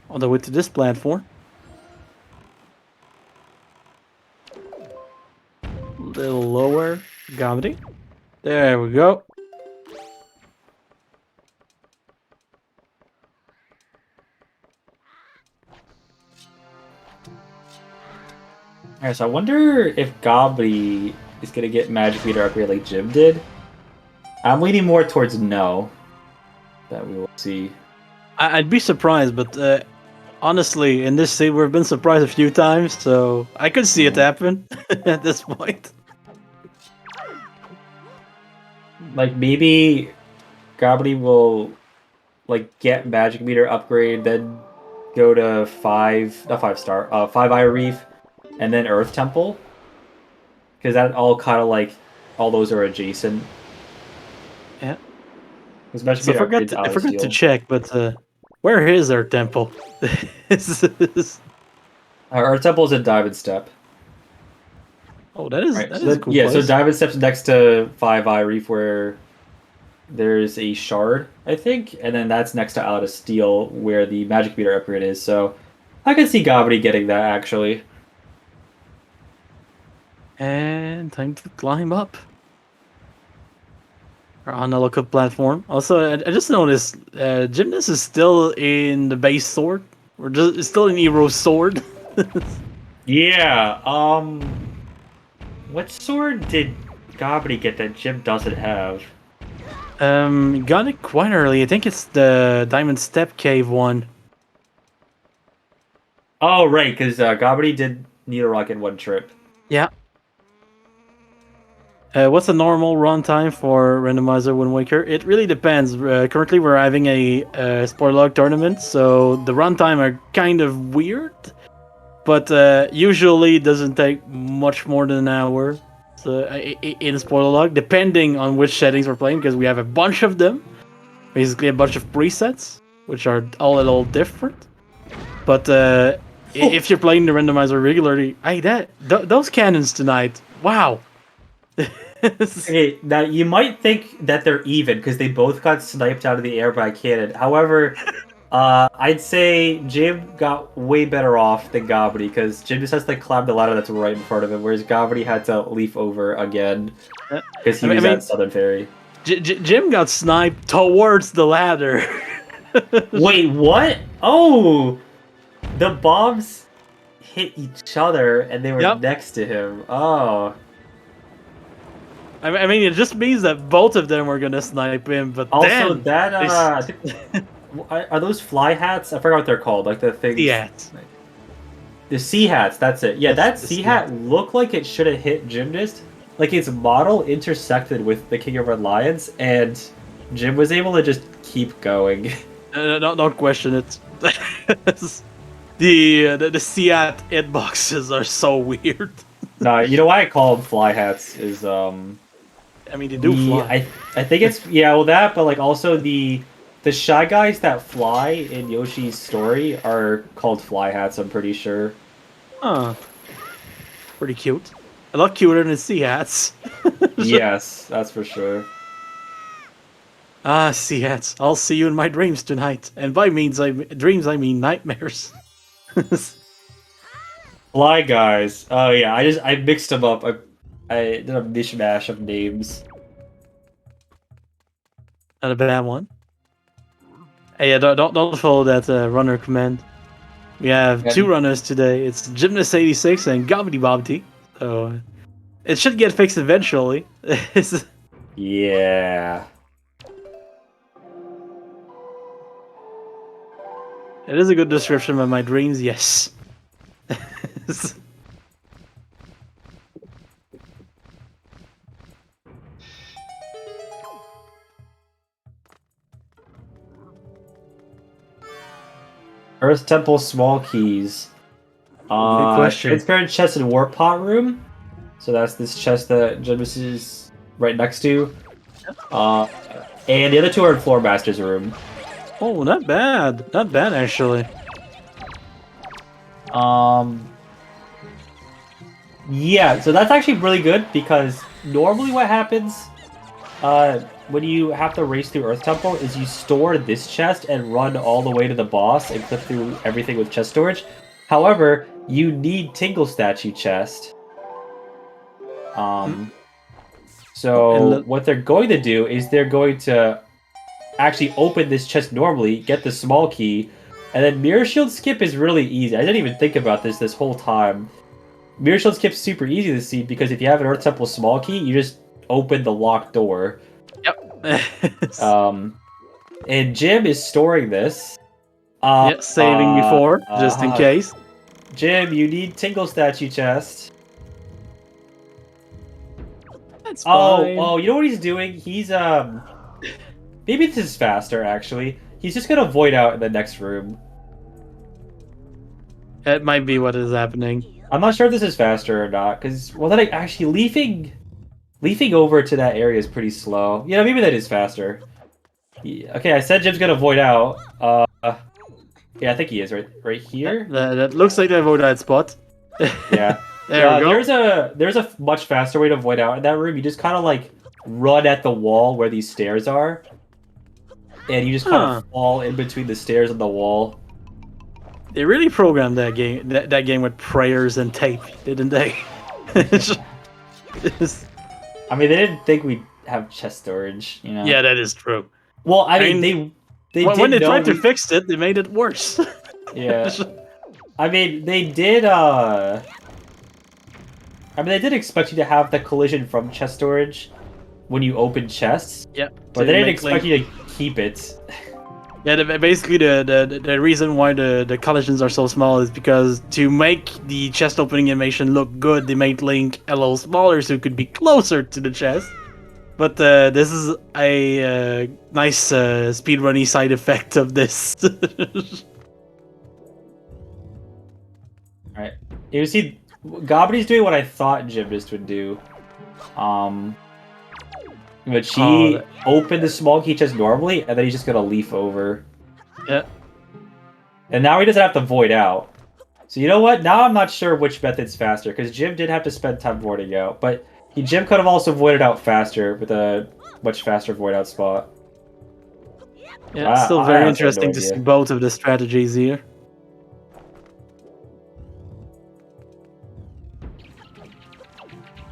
on the way to this platform. A little lower, Gobbity. There we go. Alright, so I wonder if Gobbity is gonna get Magic Meter upgrade like Jim did. I'm leaning more towards no. That we will see. I'd be surprised, but honestly, in this scene, we've been surprised a few times, so I could see it happen at this point. Like, maybe Gobbity will, like, get Magic Meter upgrade, then go to 5-eye Reef, and then Earth Temple. Because that all kind of, like, all those are adjacent. Yeah. So I forgot to check, but where is our temple? Our Earth Temple is in Diamond Step. Oh, that is a cool yeah, place. so Diamond Step's next to 5-eye Reef, where there's a shard, I think, and then that's next to Out of Steel, where the Magic Meter upgrade is. So I can see Gobbity getting that actually. And time to climb up. We're on the local platform. Also, I just noticed Gymnast is still in the base sword. We're just still in Hero's sword. Yeah. What sword did Gobbity get that Jim doesn't have? Got it quite early. I think it's the Diamond Step Cave one. Oh, right, because Gobbity did Needle Rock in one trip. Yeah. What's the normal runtime for Randomizer Wind Waker? It really depends. Currently, we're having a spoiler log tournament, so the runtime are kind of weird, but usually it doesn't take much more than an hour. So in spoiler log, depending on which settings we're playing, because we have a bunch of them, basically a bunch of presets, which are all a little different. But if you're playing the Randomizer regularly, hey, those cannons tonight, wow. Okay, now you might think that they're even because they both got sniped out of the air by a cannon. However, I'd say Jim got way better off than Gobbity because Jim just has to climb the ladder that's right in front of him, whereas Gobbity had to leap over again because he was at Southern Fairy. Jim got sniped towards the ladder. Wait, what? Oh, the bombs hit each other and they were next to him. Oh. I mean, it just means that both of them were gonna snipe him, but also then, are those fly hats? I forgot what they're called. Like the things. Sea hats. The sea hats. That's it. Yeah, that sea hat looked like it should have hit Gymnast. Like its model intersected with the King of Red Lions, and Jim was able to just keep going. Don't question it. The sea hat hitboxes are so weird. No, you know why I call them fly hats is I mean, they do fly. I think it's that, but like also the Shy Guys that fly in Yoshi's story are called fly hats. I'm pretty sure. Pretty cute. A lot cuter than sea hats. Yes, that's for sure. Ah, sea hats. I'll see you in my dreams tonight. And by dreams, I mean nightmares. Fly Guys. Oh yeah, I mixed them up. I did a mishmash of names. Not a bad one. Hey, yeah, don't follow that runner command. We have two runners today. It's Gymnast86 and GobbityBobbity. So it should get fixed eventually. Yeah. It is a good description of my dreams, yes. Earth Temple Small Keys. Good question. Transparent chest and Warp Pot Room. So that's this chest that Gymnast is right next to. And the other two are in Floor Master's room. Oh, not bad. Not bad, actually. Yeah, so that's actually really good because normally what happens when you have to race through Earth Temple is you store this chest and run all the way to the boss and clip through everything with chest storage. However, you need Tingle Statue chest. So what they're going to do is they're going to actually open this chest normally, get the small key, and then Mirror Shield skip is really easy. I didn't even think about this whole time. Mirror Shield skip's super easy to see because if you have an Earth Temple small key, you just open the locked door. Yep. And Jim is storing this. Saving before, just in case. Jim, you need Tingle Statue chest. That's fine. Oh, you know what he's doing? He's maybe this is faster actually. He's just gonna void out in the next room. That might be what is happening. I'm not sure if this is faster or not, because well, then actually leafing over to that area is pretty slow. Yeah, maybe that is faster. Yeah, okay, I said Jim's gonna void out. Yeah, I think he is right here. That looks like the void out spot. Yeah. There we go. There's a much faster way to void out in that room. You just kind of like run at the wall where these stairs are, and you just kind of fall in between the stairs and the wall. They really programmed that game. That game with prayers and tape, didn't they? I mean, they didn't think we'd have chest storage, you know. Yeah, that is true. Well, I mean, when they tried to fix it, they made it worse. Yeah. I mean, they did. I mean, they did expect you to have the collision from chest storage when you open chests. Yep. But they didn't expect you to keep it. Yeah, basically the reason why the collisions are so small is because to make the chest opening animation look good, they made Link a little smaller so it could be closer to the chest. But this is a nice speedrunny side effect of this. Alright. You see, Gobbity's doing what I thought Gymnast would do. But she opened the small key chest normally, and then he's just gonna leaf over. Yeah. And now he doesn't have to void out. So you know what? Now I'm not sure which method's faster, because Jim did have to spend time voiding out, but Jim could have also voided out faster with a much faster void out spot. Yeah, it's still very interesting to see both of the strategies here.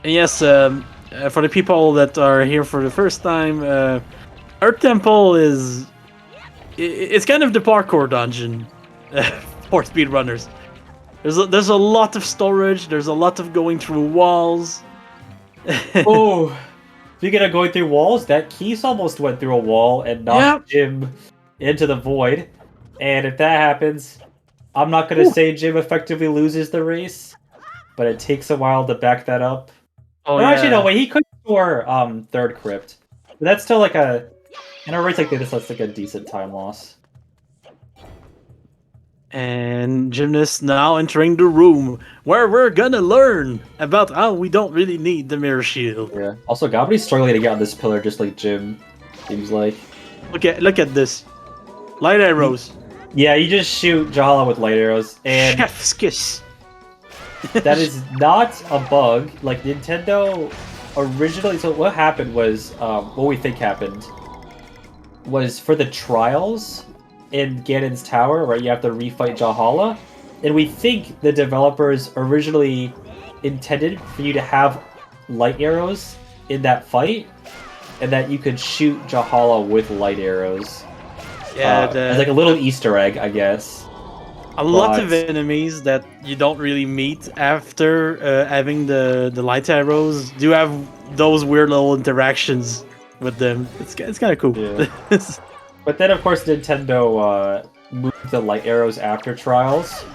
And yes, for the people that are here for the first time, Earth Temple is... It's kind of the parkour dungeon for speedrunners. There's a lot of storage, there's a lot of going through walls. Oh, speaking of going through walls, that Keys almost went through a wall and knocked Jim into the void. And if that happens, I'm not going to say Jim effectively loses the race, but it takes a while to back that up. Oh, yeah. Actually, no, wait, he could score third crypt. But that's still like a... In a race like this, that's like a decent time loss. And Gymnast now entering the room where we're gonna learn about how we don't really need the mirror shield. Yeah. Also, Gobbity's struggling to get on this pillar just like Jim, seems like. Look at this. Light arrows. Yeah, you just shoot Jahala with light arrows. And Chef's kiss. That is not a bug. Like, Nintendo originally... So what happened was, what we think happened was for the trials in Ganon's Tower, right, you have to refight Jahala, and we think the developers originally intended for you to have light arrows in that fight, and that you could shoot Jahala with light arrows. Yeah, as like a little Easter egg, I guess. A lot of enemies that you don't really meet after having the light arrows do have those weird little interactions with them. It's kind of cool. Yeah. But then, of course, Nintendo moved the light arrows after Trials,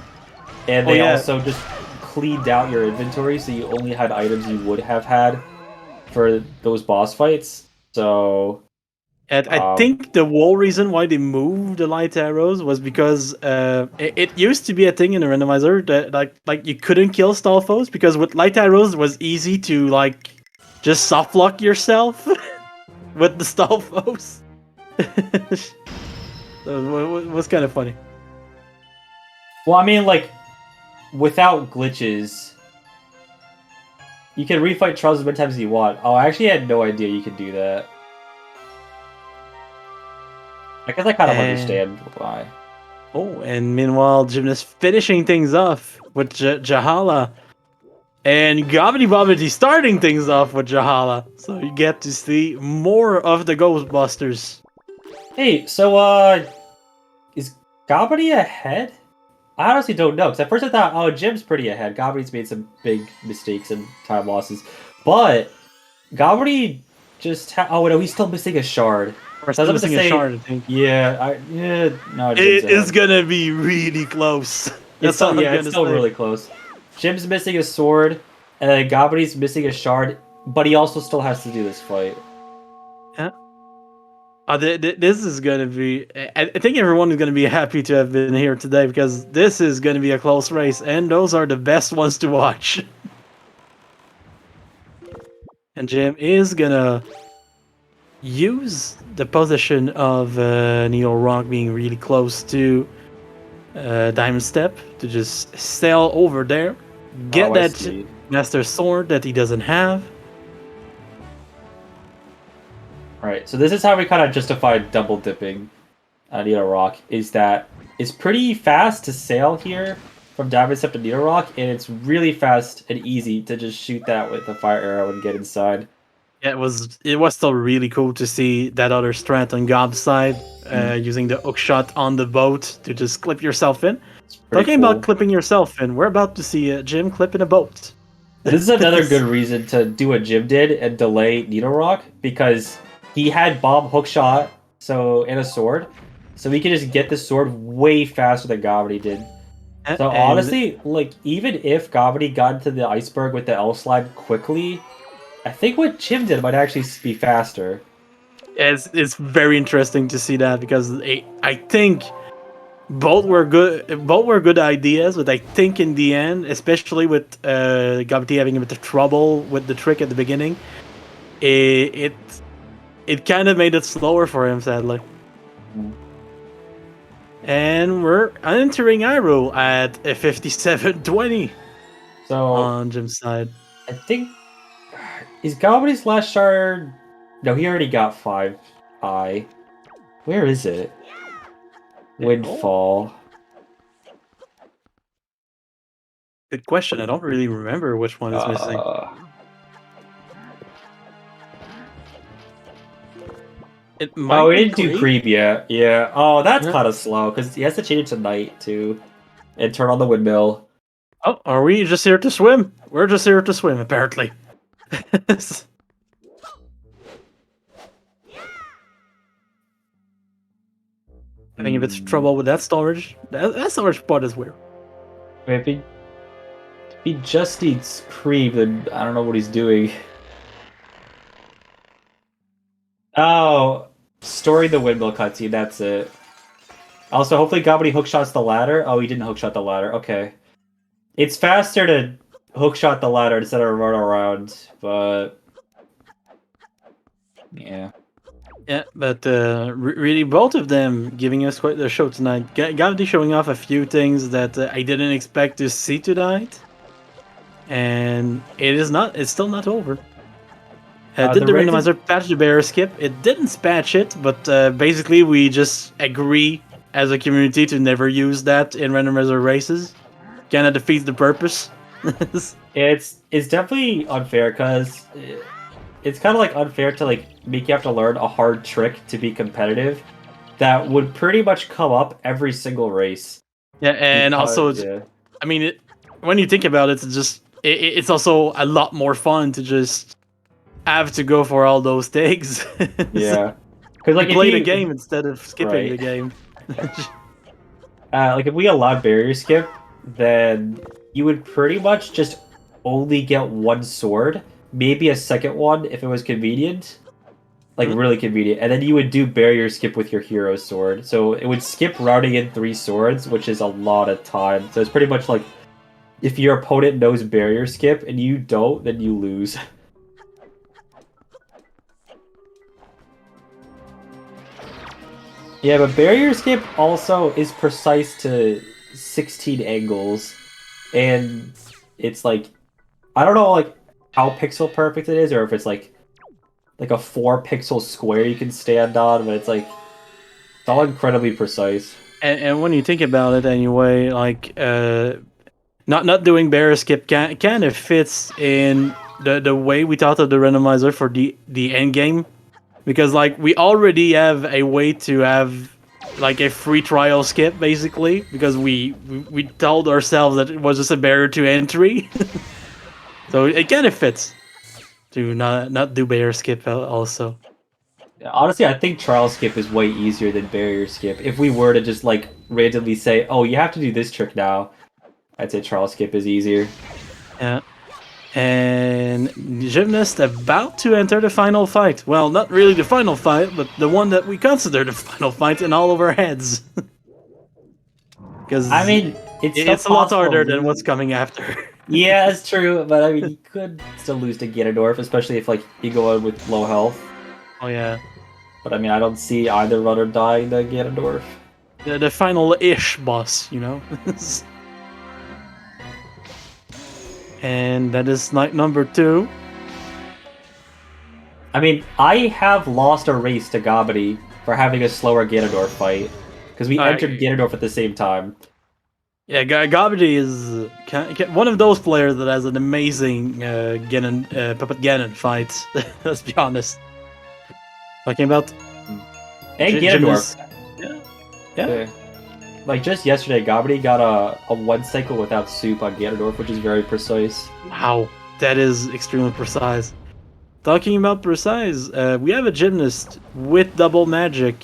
and they also just cleaned out your inventory, so you only had items you would have had for those boss fights. So, and I think the whole reason why they moved the light arrows was because it used to be a thing in the randomizer that like you couldn't kill stall foes because with light arrows it was easy to like just soft lock yourself with the stall foes. So it was kind of funny. Well, I mean, like, without glitches, you can refight Trials as many times as you want. Oh, I actually had no idea you could do that. I guess I kind of understand why. Oh, and meanwhile, Gymnast finishing things off with Jahala. And GobbityBobbity starting things off with Jahala. So you get to see more of the Ghostbusters. Hey, so, is Gobbity ahead? I honestly don't know, because at first I thought, oh, Jim's pretty ahead. Gobbity's made some big mistakes and time losses. But Gobbity just... oh, no, he's still missing a shard. So I was missing a shard, I think. Yeah, no, it is gonna be really close. It's still really close. Jim's missing a sword, and then Gobbity's missing a shard, but he also still has to do this fight. Yeah. This is gonna be... I think everyone is gonna be happy to have been here today, because this is gonna be a close race, and those are the best ones to watch. And Jim is gonna use the position of Needle Rock being really close to Diamond Step to just sail over there, get that Master Sword that he doesn't have. Right, so this is how we kind of justify double dipping Needle Rock, is that it's pretty fast to sail here from Diamond Step to Needle Rock, and it's really fast and easy to just shoot that with a fire arrow and get inside. Yeah, it was still really cool to see that other strat on Gob's side, using the hook shot on the boat to just clip yourself in. Talking about clipping yourself in, we're about to see Jim clip in a boat. This is another good reason to do what Jim did and delay Needle Rock, because he had bomb hook shot and a sword, so he could just get the sword way faster than Gobbity did. So honestly, like, even if Gobbity got into the iceberg with the L slide quickly, I think what Jim did might actually be faster. It's very interesting to see that, because I think both were good ideas, but I think in the end, especially with Gobbity having a bit of trouble with the trick at the beginning, it kind of made it slower for him, sadly. And we're entering Iroh at a 57-20. So on Jim's side, I think... is Gobbity's last shard... No, he already got 5i. Where is it? Windfall. Good question. I don't really remember which one is missing. Oh, he didn't do creep yet. Yeah. Oh, that's kind of slow, because he has to change it to night, too. And turn on the windmill. Oh, are we just here to swim? We're just here to swim, apparently. Having a bit of trouble with that storage. That storage spot is weird. If he just needs creep, then I don't know what he's doing. Oh, storing the windmill cutscene, that's it. Also, hopefully Gobbity hookshots the ladder. Oh, he didn't hookshot the ladder. Okay. It's faster to hookshot the ladder instead of run around, but... yeah. Yeah, but really both of them giving us quite the show tonight. Gobbity showing off a few things that I didn't expect to see tonight. And it's still not over. Did the rating... randomizer patch the barrier skip? It didn't patch it, but basically we just agree as a community to never use that in randomizer races. Kinda defeats the purpose. It's definitely unfair, because it's kind of like unfair to like make you have to learn a hard trick to be competitive that would pretty much come up every single race. Yeah, and also, I mean, when you think about it, it's also a lot more fun to just have to go for all those takes. Yeah, because like you play the game instead of skipping the game. Like if we allowed barrier skip, then you would pretty much just only get one sword, maybe a second one if it was convenient, like really convenient, and then you would do barrier skip with your hero sword. So it would skip routing in 3 swords, which is a lot of time. So it's pretty much like if your opponent knows barrier skip and you don't, then you lose. Yeah, but barrier skip also is precise to 16 angles, and it's like, I don't know like how pixel perfect it is, or if it's like a 4-pixel square you can stand on, but it's like it's all incredibly precise. And when you think about it, anyway, like not doing barrier skip kind of fits in the way we thought of the randomizer for the end game, because like we already have a way to have like a free trial skip basically, because we told ourselves that it was just a barrier to entry. So it kind of fits to not do barrier skip also. Honestly, I think trial skip is way easier than barrier skip. If we were to just like randomly say, oh, you have to do this trick now, I'd say trial skip is easier. Yeah. And Gymnast about to enter the final fight. Well, not really the final fight, but the one that we consider the final fight in all of our heads. Because I mean, it's a lot harder than what's coming after. Yeah, it's true, but I mean, you could still lose to Ganondorf, especially if like you go in with low health. Oh yeah. But I mean, I don't see either runner dying to Ganondorf. The final-ish boss, you know? And that is night number 2. I mean, I have lost a race to Gobbity for having a slower Ganondorf fight, because we entered Ganondorf at the same time. Yeah, Gobbity is one of those players that has an amazing Puppet Ganon fight. Let's be honest. Talking about and Ganondorf. Yeah. Like just yesterday, Gobbity got a 1 cycle without soup on Ganondorf, which is very precise. Wow, that is extremely precise. Talking about precise, we have a Gymnast with double magic.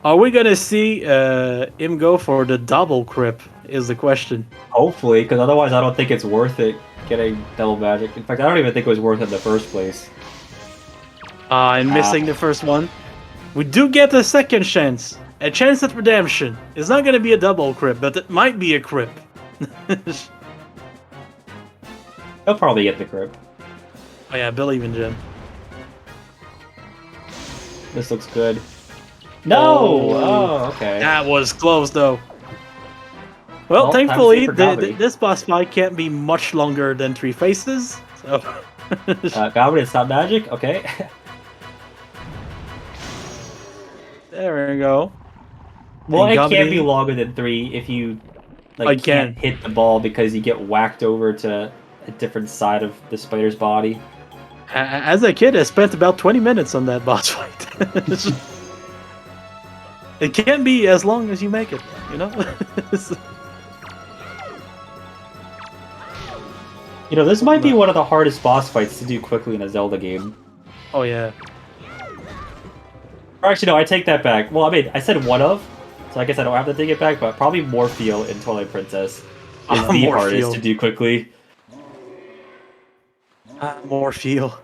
Are we gonna see him go for the double crip? Is the question. Hopefully, because otherwise I don't think it's worth it getting double magic. In fact, I don't even think it was worth it in the first place. And missing the first one. We do get a second chance. A chance at redemption. It's not gonna be a double crip, but it might be a crip. He'll probably get the crip. Oh yeah, believe in Jim. This looks good. No! Oh, okay. That was close, though. Well, thankfully, this boss fight can't be much longer than 3 phases. So. Gobbity, it's not magic? Okay. There we go. Well, it can't be longer than 3 if you like can't hit the ball because you get whacked over to a different side of the spider's body. As a kid, I spent about 20 minutes on that boss fight. It can't be as long as you make it, you know? You know, this might be one of the hardest boss fights to do quickly in a Zelda game. Oh, yeah. Or actually, no, I take that back. Well, I mean, I said one of, so I guess I don't have to take it back, but probably Morpheal in Twilight Princess is the hardest to do quickly. Morpheal.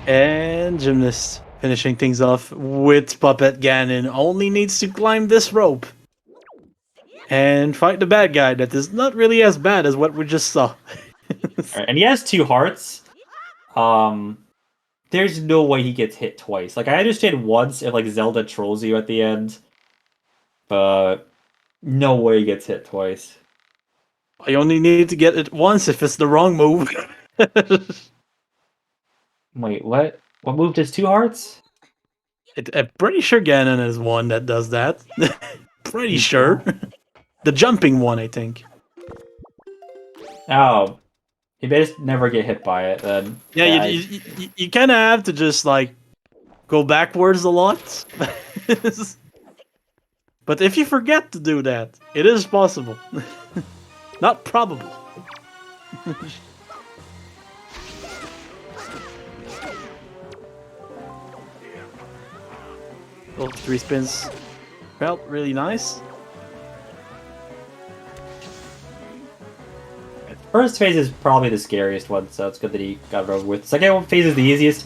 And Gymnast finishing things off with Puppet Ganon. Only needs to climb this rope and fight the bad guy that is not really as bad as what we just saw. Right, and he has 2 hearts. To there's no way he gets hit twice. Like, I understand once if, like, Zelda trolls you at the end, but no way he gets hit twice. I only need to get it once if it's the wrong move. Wait, what? What move does 2 hearts? I'm pretty sure Ganon is one that does that. Pretty sure. The jumping one, I think. Oh. He better never get hit by it, then. Yeah, you kind of have to just, like, go backwards a lot. But if you forget to do that, it is possible. Not probable. Those 3 spins felt really nice. First phase is probably the scariest one, so it's good that he got it over with. Second phase is the easiest.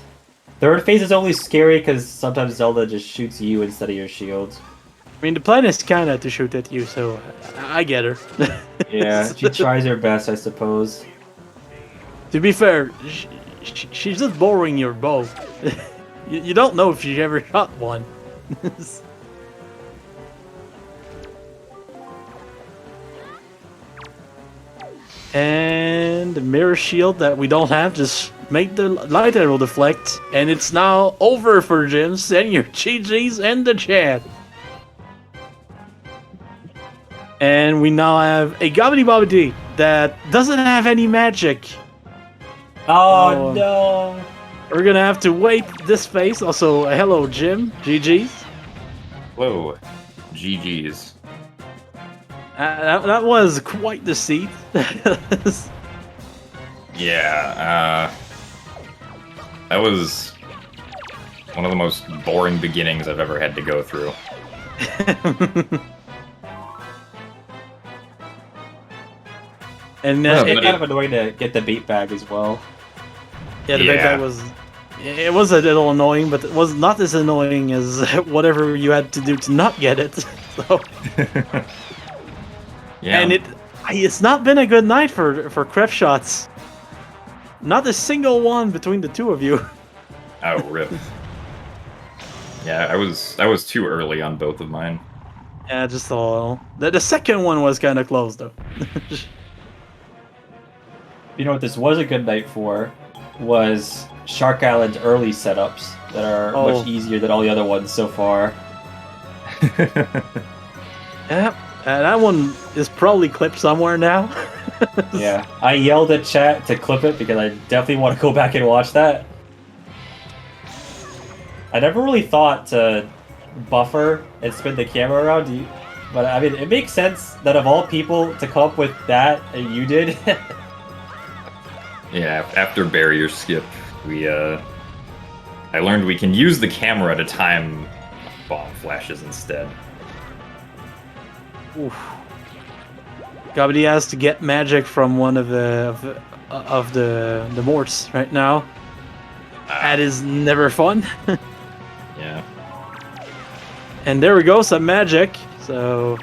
Third phase is only scary because sometimes Zelda just shoots you instead of your shields. I mean, the plan is kind of to shoot at you, so I get her. Yeah, she tries her best, I suppose. To be fair, she's just borrowing your bow. You don't know if she ever shot one. And the mirror shield that we don't have just made the light arrow deflect, and it's now over for Jim. Send your GGs in the chat. And we now have a GobbityBobbity that doesn't have any magic. Oh no! We're gonna have to wait this phase. Also, hello Jim, GGs. Whoa, GGs. That was quite the seat. Yeah, that was one of the most boring beginnings I've ever had to go through. And it's kind of annoying to get the bait bag as well. Yeah, the bait bag was... It was a little annoying, but it was not as annoying as whatever you had to do to not get it. So... Yeah. And it's not been a good night for craft shots. Not a single one between the two of you. Oh, rip. Yeah, I was too early on both of mine. Yeah, just a little. The second one was kind of close, though. You know what this was a good night for? Was Shark Island's early setups that are much easier than all the other ones so far. Yeah, that one is probably clipped somewhere now. Yeah, I yelled at chat to clip it because I definitely want to go back and watch that. I never really thought to buffer and spin the camera around, but I mean, it makes sense that of all people to come up with that, you did. Yeah, after barrier skip, I learned we can use the camera to time bomb flashes instead. Oof. Gobbity has to get magic from one of the morts right now. That is never fun. Yeah. And there we go, some magic. So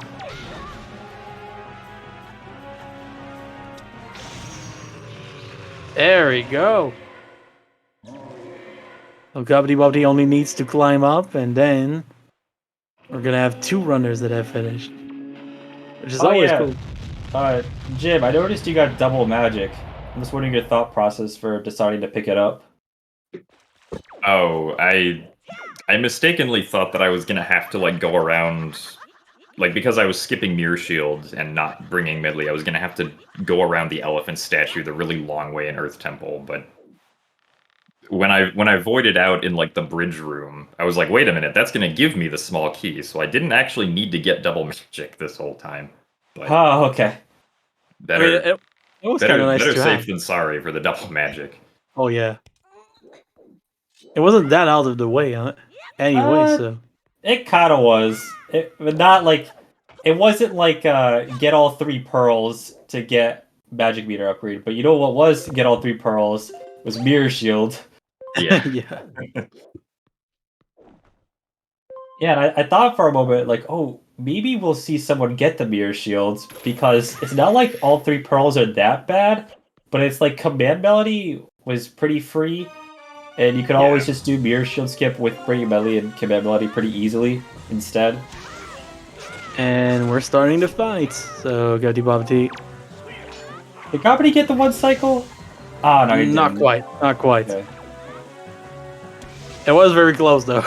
there we go. So GobbityBobbity only needs to climb up, and then we're gonna have 2 runners that have finished, which is always cool. Jim, I noticed you got double magic. I'm just wondering your thought process for deciding to pick it up. Oh, I mistakenly thought that I was gonna have to like go around, like because I was skipping Mirror Shield and not bringing Medley, I was gonna have to go around the elephant statue the really long way in Earth Temple. But when I voided out in like the bridge room, I was like, wait a minute, that's gonna give me the small key, so I didn't actually need to get double magic this whole time. But oh, okay. Better, it was kind of nice better to safe have. than sorry for the double magic. Oh yeah. It wasn't that out of the way, anyway, so... It kind of was. But not like... It wasn't like, get all 3 pearls to get magic meter upgrade. But you know what was get all 3 pearls? Was Mirror Shield. Yeah. Yeah. Yeah, and I thought for a moment, like, oh, maybe we'll see someone get the Mirror Shields. Because it's not like all 3 pearls are that bad. But it's like Command Melody was pretty free. And you can always just do Mirror Shield skip with bringing Medley and Command Melody pretty easily instead. And we're starting to fight. So GobbityBobbity. Did Gobbity get the one cycle? Oh, no, he didn't. Not quite. Not quite. Okay. It was very close though.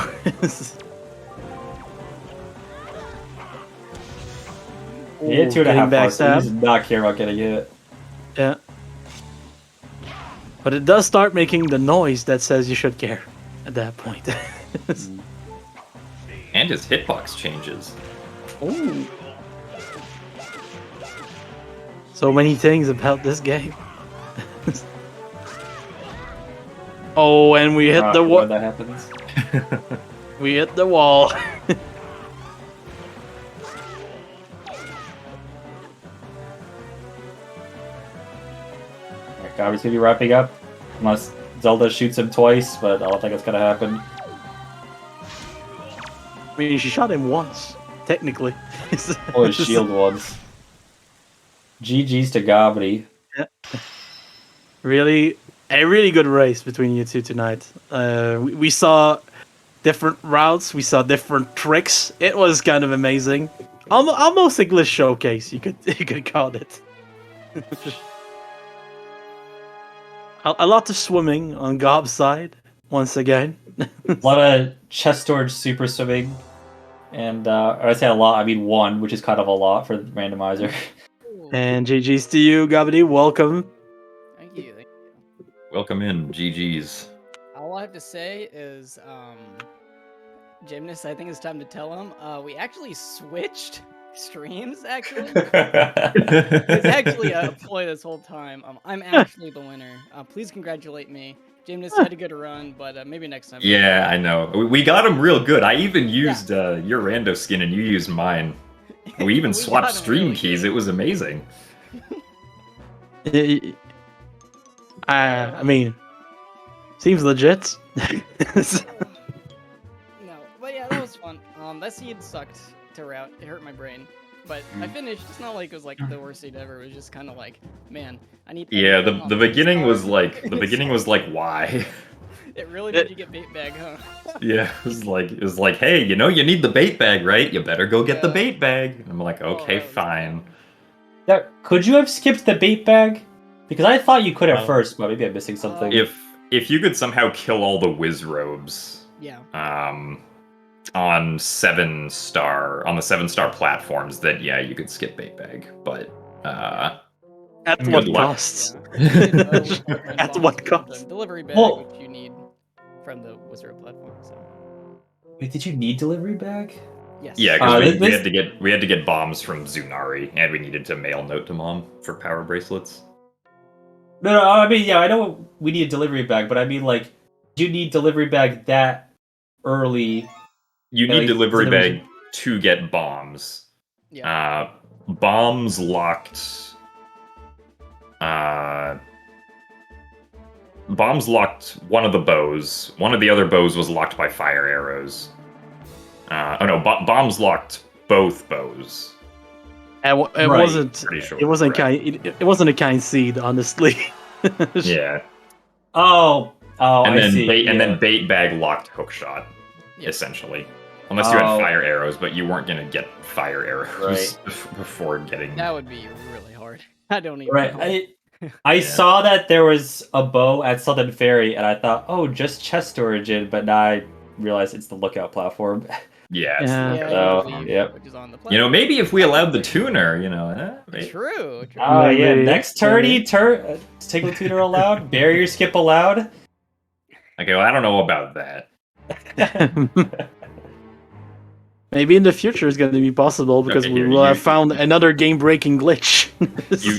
He hit 2.5 bars, so he backstab. does not care about getting hit. Yeah. But it does start making the noise that says you should care at that point. And his hitbox changes. Ooh. So many things about this game. Oh, and we hit the wall. When that happens. We hit the wall. Gobbity's gonna be wrapping up. Unless Zelda shoots him twice, but I don't think it's gonna happen. I mean, she shot him once, technically. Oh, his shield once. GG's to Gobbity. Yeah. Really, a really good race between you two tonight. We saw different routes, we saw different tricks. It was kind of amazing. Almost a glitch showcase, you could call it. A lot of swimming on Gob's side, once again. A lot of chest storage super swimming. And, or I say a lot, I mean one, which is kind of a lot for the randomizer. And GG's to you, Gobbity. Welcome. Thank you. Welcome in, GG's. All I have to say is, Gymnast, I think it's time to tell him, we actually switched streams, actually. It's actually a ploy this whole time. I'm actually the winner. Please congratulate me. Gymnast had a good run, but maybe next time. Yeah, I know. We got him real good. I even used your rando skin and you used mine. We even swapped stream really keys. good. It was amazing. I mean, seems legit. No, but yeah, that was fun. That seed sucked to route. It hurt my brain. But I finished. It's not like it was like the worst seed ever. It was just kind of like, man, I need. Yeah, the beginning was like why? It really did you get bait bag, huh? Yeah, it was like, hey, you know, you need the bait bag, right? You better go get the bait bag. And I'm like, okay, fine. Now, could you have skipped the bait bag? Because I thought you could at first, but maybe I'm missing something. If you could somehow kill all the whiz robes, yeah. On the 7-star platforms, then yeah, you could skip bait bag. But at good what luck. cost? Yeah. At what cost? Delivery bag, Well- which you need from the Wizard platform. So Wait, did you need delivery bag? yes. Yeah, because this- we had to get bombs from Zunari, and we needed to mail note to mom for power bracelets. No, I mean, yeah, I know we need a delivery bag, but I mean, like, do you need delivery bag that early? You Yeah, need like, delivery delivery- bag to get bombs. Yeah. Bombs locked. Bombs locked one of the bows. One of the other bows was locked by fire arrows. Bombs locked both bows. It Right. wasn't. Pretty sure. It wasn't right. kind. It wasn't a kind seed, honestly. Yeah. Oh, And I then see. then bait bag locked hookshot, Yeah. essentially. Unless you had Oh. fire arrows, but you weren't gonna get fire arrows before getting. That would be really hard. I don't even. Right, know. I Yeah. saw that there was a bow at Southern Ferry, and I thought, oh, just chest storage in, but now I realized it's the lookout platform. Yeah. Yeah. Yeah, So, you believe, yep. which is on the You know, platform. maybe if we allowed the tuner, you know. Maybe. True. Oh, yeah, Maybe. next tourney, Tickle Tuner allowed, barrier skip allowed. Okay, well, I don't know about that. Maybe in the future it's going to be possible because Okay, we here, will you- have found another game-breaking glitch.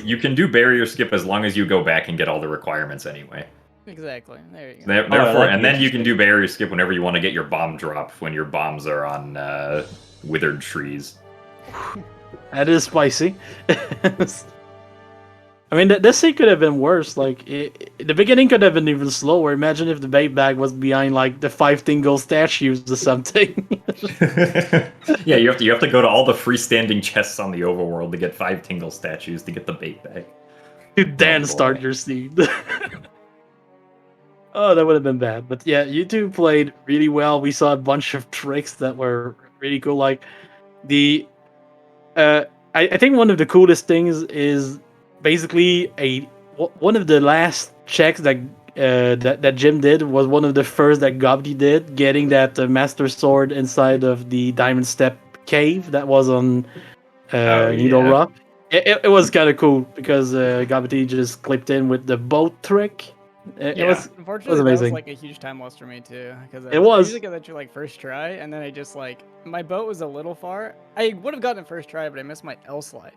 You can do barrier skip as long as you go back and get all the requirements anyway. Exactly. There you go. Therefore, that'd and be then you can do barrier skip whenever you want to get your bomb drop when your bombs are on withered trees. That is spicy. I mean, this thing could have been worse. Like, the beginning could have been even slower. Imagine if the bait bag was behind, like, the 5 tingle statues or something. Yeah, you have to go to all the freestanding chests on the overworld to get 5 tingle statues to get the bait bag. You then boy. start your seed. Oh, that would have been bad. But yeah, you two played really well. We saw a bunch of tricks that were really cool. Like the, I think one of the coolest things is basically one of the last checks that that Jim did was one of the first that Gobbity did, getting that Master Sword inside of the Diamond Step cave that was on Needle yeah. Rock. It was kind of cool because Gobbity just clipped in with the boat trick. It Yeah. was Unfortunately, that was amazing. like a huge time loss for me too, because It I was. usually get that your like first try, and then I just like my boat was a little far. I would have gotten it first try, but I missed my L slide,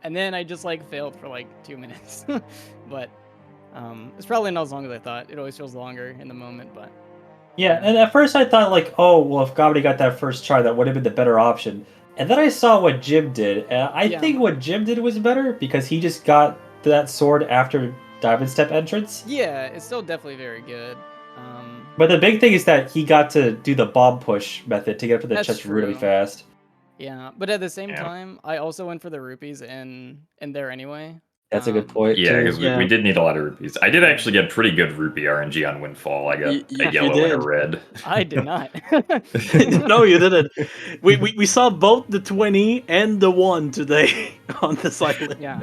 and then I just like failed for like 2 minutes. But it's probably not as long as I thought. It always feels longer in the moment, but Yeah, and at first I thought like, oh, well, if Gobbity got that first try, that would have been the better option. And then I saw what Jim did, and I Yeah. think what Jim did was better because he just got that sword after Diamond Step entrance. yeah, it's still definitely very good. But the big thing is that he got to do the bomb push method to get up to the That's chest really true. fast. Yeah, but at the same Yeah. time, I also went for the rupees in there anyway. That's a good point. Yeah, too. because we did need a lot of rupees. I did actually get pretty good rupee RNG on Windfall. I got a You yellow and a did. red. I did not. No, you didn't. We saw both the 20 and the 1 today on this island. Yeah.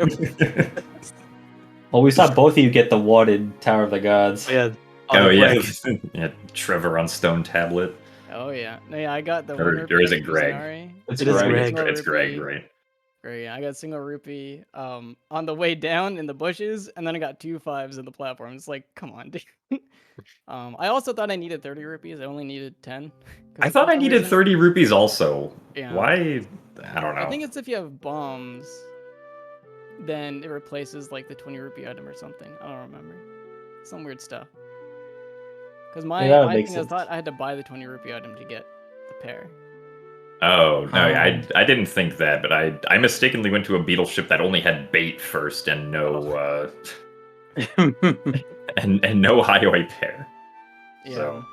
Well, we saw both of you get the one in Tower of the Gods. Yeah. Oh the yeah. break. Yeah, Trevor on Stone Tablet. Oh yeah. No, yeah, I got the Or- one or is rupee it Greg? Kusanari. It's It is Greg. Greg. Single It's Greg, rupee. right? Great. I got single rupee on the way down in the bushes, and then I got 2 5s in the platform. It's like, come on, dude. I also thought I needed 30 rupees. I only needed 10. 'cause I for thought I some needed reason- 30 rupees also. Yeah. Why? I don't know. I think it's if you have bombs, then it replaces like the 20 rupee item or something. I don't remember. Some weird stuff. Because my that would my make thing is, I sense. thought I had to buy the 20 rupee item to get the pair. Oh no, I didn't think that, but I mistakenly went to a beetle ship that only had bait first and no and no highway pair. Yeah. So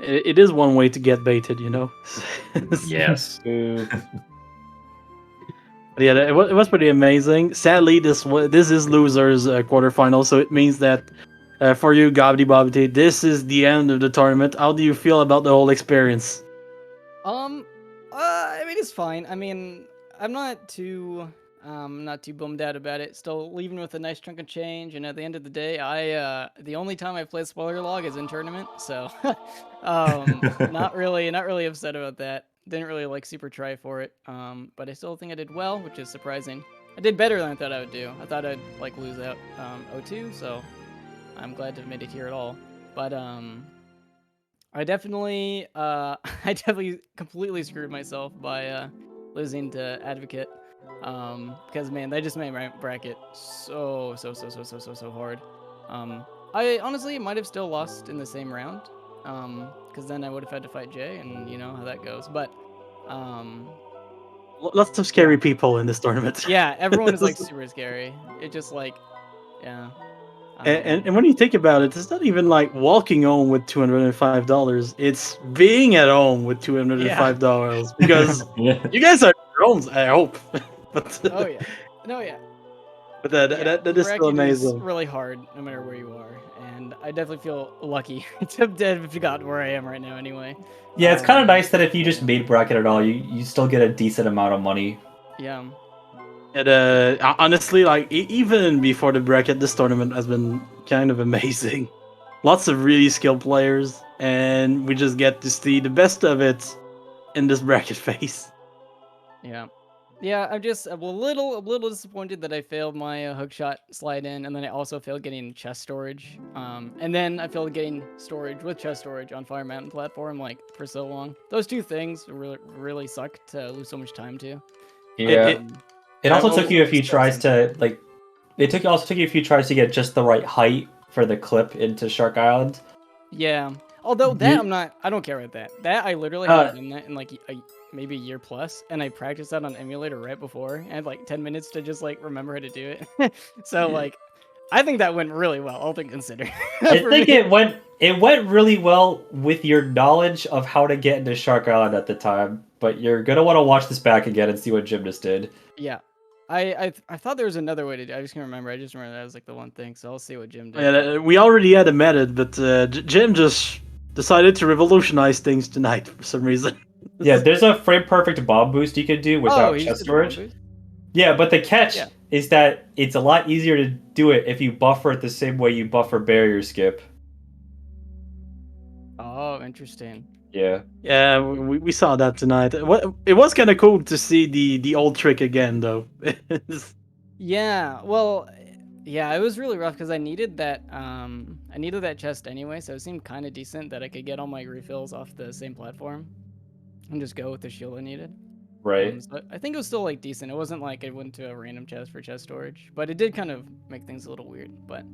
It is one way to get baited, you know. yes. Ooh. But yeah, it was pretty amazing. Sadly, this is losers quarterfinal, so it means that for you, GobbityBobbity, this is the end of the tournament. How do you feel about the whole experience? I mean, it's fine. I mean, I'm not too bummed out about it. Still leaving with a nice chunk of change, and at the end of the day, the only time I played spoiler log is in tournament, so not really upset about that. Didn't really like super try for it. But I still think I did well, which is surprising. I did better than I thought I would do. I thought I'd like lose out 0-2, so I'm glad to have made it here at all. But I definitely completely screwed myself by losing to Advocate. Because man, they just made my bracket so hard. I honestly might have still lost in the same round. Because then I would have had to fight Jay, and you know how that goes. But Lots of scary people in this tournament. yeah, everyone is like super scary. It just like, yeah. And when you think about it, it's not even like walking home with $205. It's being at home with $205 because you guys are drones, I hope. But Oh yeah, no yeah. But that is still bracket is amazing. really hard no matter where you are, and I definitely feel lucky to have gotten where I am right now. Anyway. Yeah, it's kind of nice that if you just made bracket at all, you still get a decent amount of money. Yeah. And honestly, like even before the bracket, this tournament has been kind of amazing. Lots of really skilled players, and we just get to see the best of it in this bracket phase. Yeah. Yeah, I'm just a little disappointed that I failed my hookshot slide in, and then I also failed getting chest storage. And then I failed getting storage with chest storage on Fire Mountain platform like for so long. Those two things really suck to lose so much time to. Yeah. It also took you a few tries to like. Also took you a few tries to get just the right height for the clip into Shark Island. Yeah. Although that I don't care about that. That I literally haven't done that in like maybe a year plus, and I practiced that on emulator right before. I had like 10 minutes to just like remember how to do it. So like, I think that went really well, all things considered. I think it went really well with your knowledge of how to get into Shark Island at the time. But you're gonna want to watch this back again and see what Gymnast did. Yeah. I thought there was another way to do it. I just can't remember. I just remember that was like the one thing. So I'll see what Jim did. Yeah, we already had a method, but Jim just decided to revolutionize things tonight for some reason. Yeah, there's a frame perfect bomb boost you can do without he chest just did the bomb storage. boost? Yeah, but the catch Yeah. is that it's a lot easier to do it if you buffer it the same way you buffer barrier skip. Oh, interesting. Yeah. Yeah, we saw that tonight. It was kind of cool to see the old trick again, though. Yeah, well, yeah, it was really rough because I needed that chest anyway, so it seemed kind of decent that I could get all my refills off the same platform and just go with the shield I needed. Right. So I think it was still like decent. It wasn't like I went to a random chest for chest storage, but it did kind of make things a little weird. But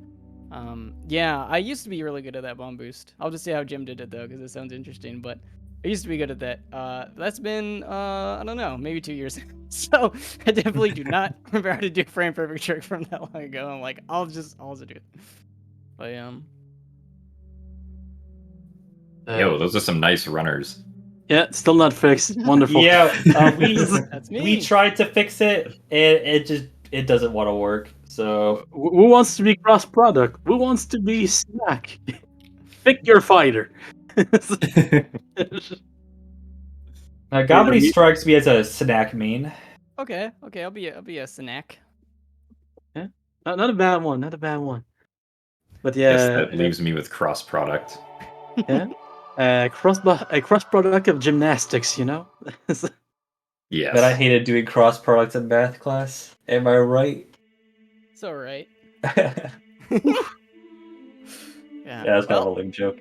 yeah, I used to be really good at that bomb boost. I'll just see how Jim did it though, because it sounds interesting. But I used to be good at that. That's been I don't know, maybe 2 years. So I definitely do not remember how to do frame perfect trick from that long ago. I'm like, I'll just do it. But Yo, those are some nice runners. Yeah, still not fixed. Wonderful. Yeah, that's me. we tried to fix it, and it doesn't want to work. So Who wants to be cross product? Who wants to be snack? Pick your fighter. now Gobbity strikes me as a snack main. Okay, I'll be a snack. Yeah, not a bad one. Not a bad one. But Yes, yeah, that leaves me with cross product. yeah. A cross product of gymnastics, you know. Yes. That I hated doing cross products in math class. Am I right? It's all right. Yeah, Yeah, that's kind of a lame joke.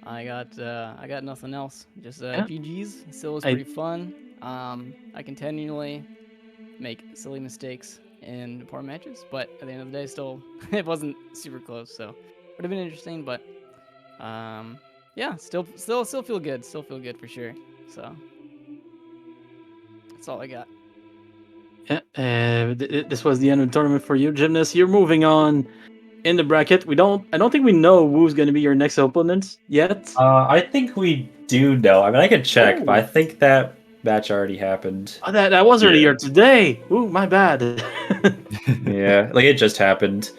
I got nothing else. Just Yeah. GG's. Still was pretty fun. I continually make silly mistakes in important matches, but at the end of the day, still it wasn't super close. So would have been interesting, but yeah, still feel good. Still feel good for sure. So that's all I got. Yeah, this was the end of the tournament for you, Gymnast. You're moving on in the bracket. I don't think we know who's going to be your next opponent yet. I think we do know. I mean, I could check, but I think that match already happened. Oh, that was earlier today. Ooh, my bad. Yeah, like it just happened.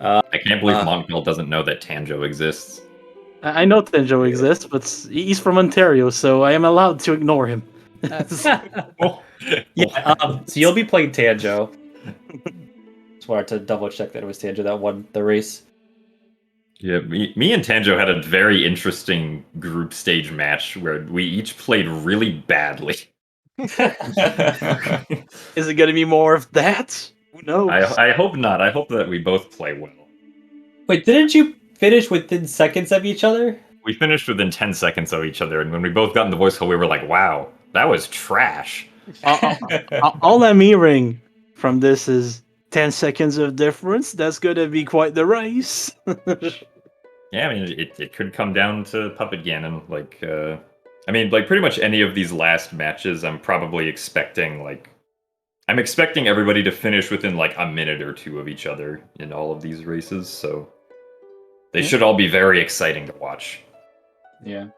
I can't believe Monkville doesn't know that Tanjo exists. I know Tenjo exists, but he's from Ontario, so I am allowed to ignore him. That's Yeah, so you'll be playing Tanjo. Just wanted to double check that it was Tanjo that won the race. Yeah, me and Tanjo had a very interesting group stage match where we each played really badly. Is it going to be more of that? Who knows? I hope not. I hope that we both play well. Wait, didn't you finish within seconds of each other? We finished within 10 seconds of each other, and when we both got in the voice call, we were like, wow, that was trash. All I'm hearing from this is 10 seconds of difference. That's going to be quite the race. Yeah, I mean, it could come down to Puppet Ganon. I mean, pretty much any of these last matches, I'm probably expecting, I'm expecting everybody to finish within, a minute or two of each other in all of these races, so they should all be very exciting to watch. Yeah.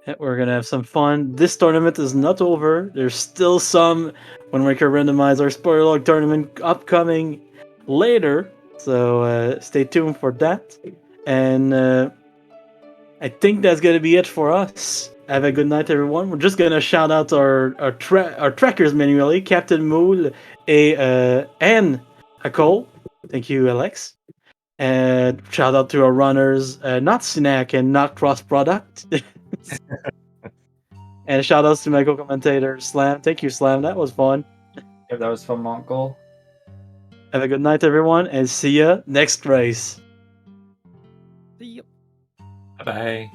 Yeah, we're gonna have some fun. This tournament is not over. There's still some When we can randomize our spoiler log tournament upcoming later. So stay tuned for that. And I think that's gonna be it for us. Have a good night, everyone. We're just gonna shout out our trackers manually, Captain Mool, and Akol. Thank you, Alex. And shout out to our runners, not Snack and not Cross Product. And shout outs to my co-commentator, Slam. Thank you, Slam. That was fun. If that was from Montgoal. Have a good night, everyone, and see ya next race. Yep. Bye-bye.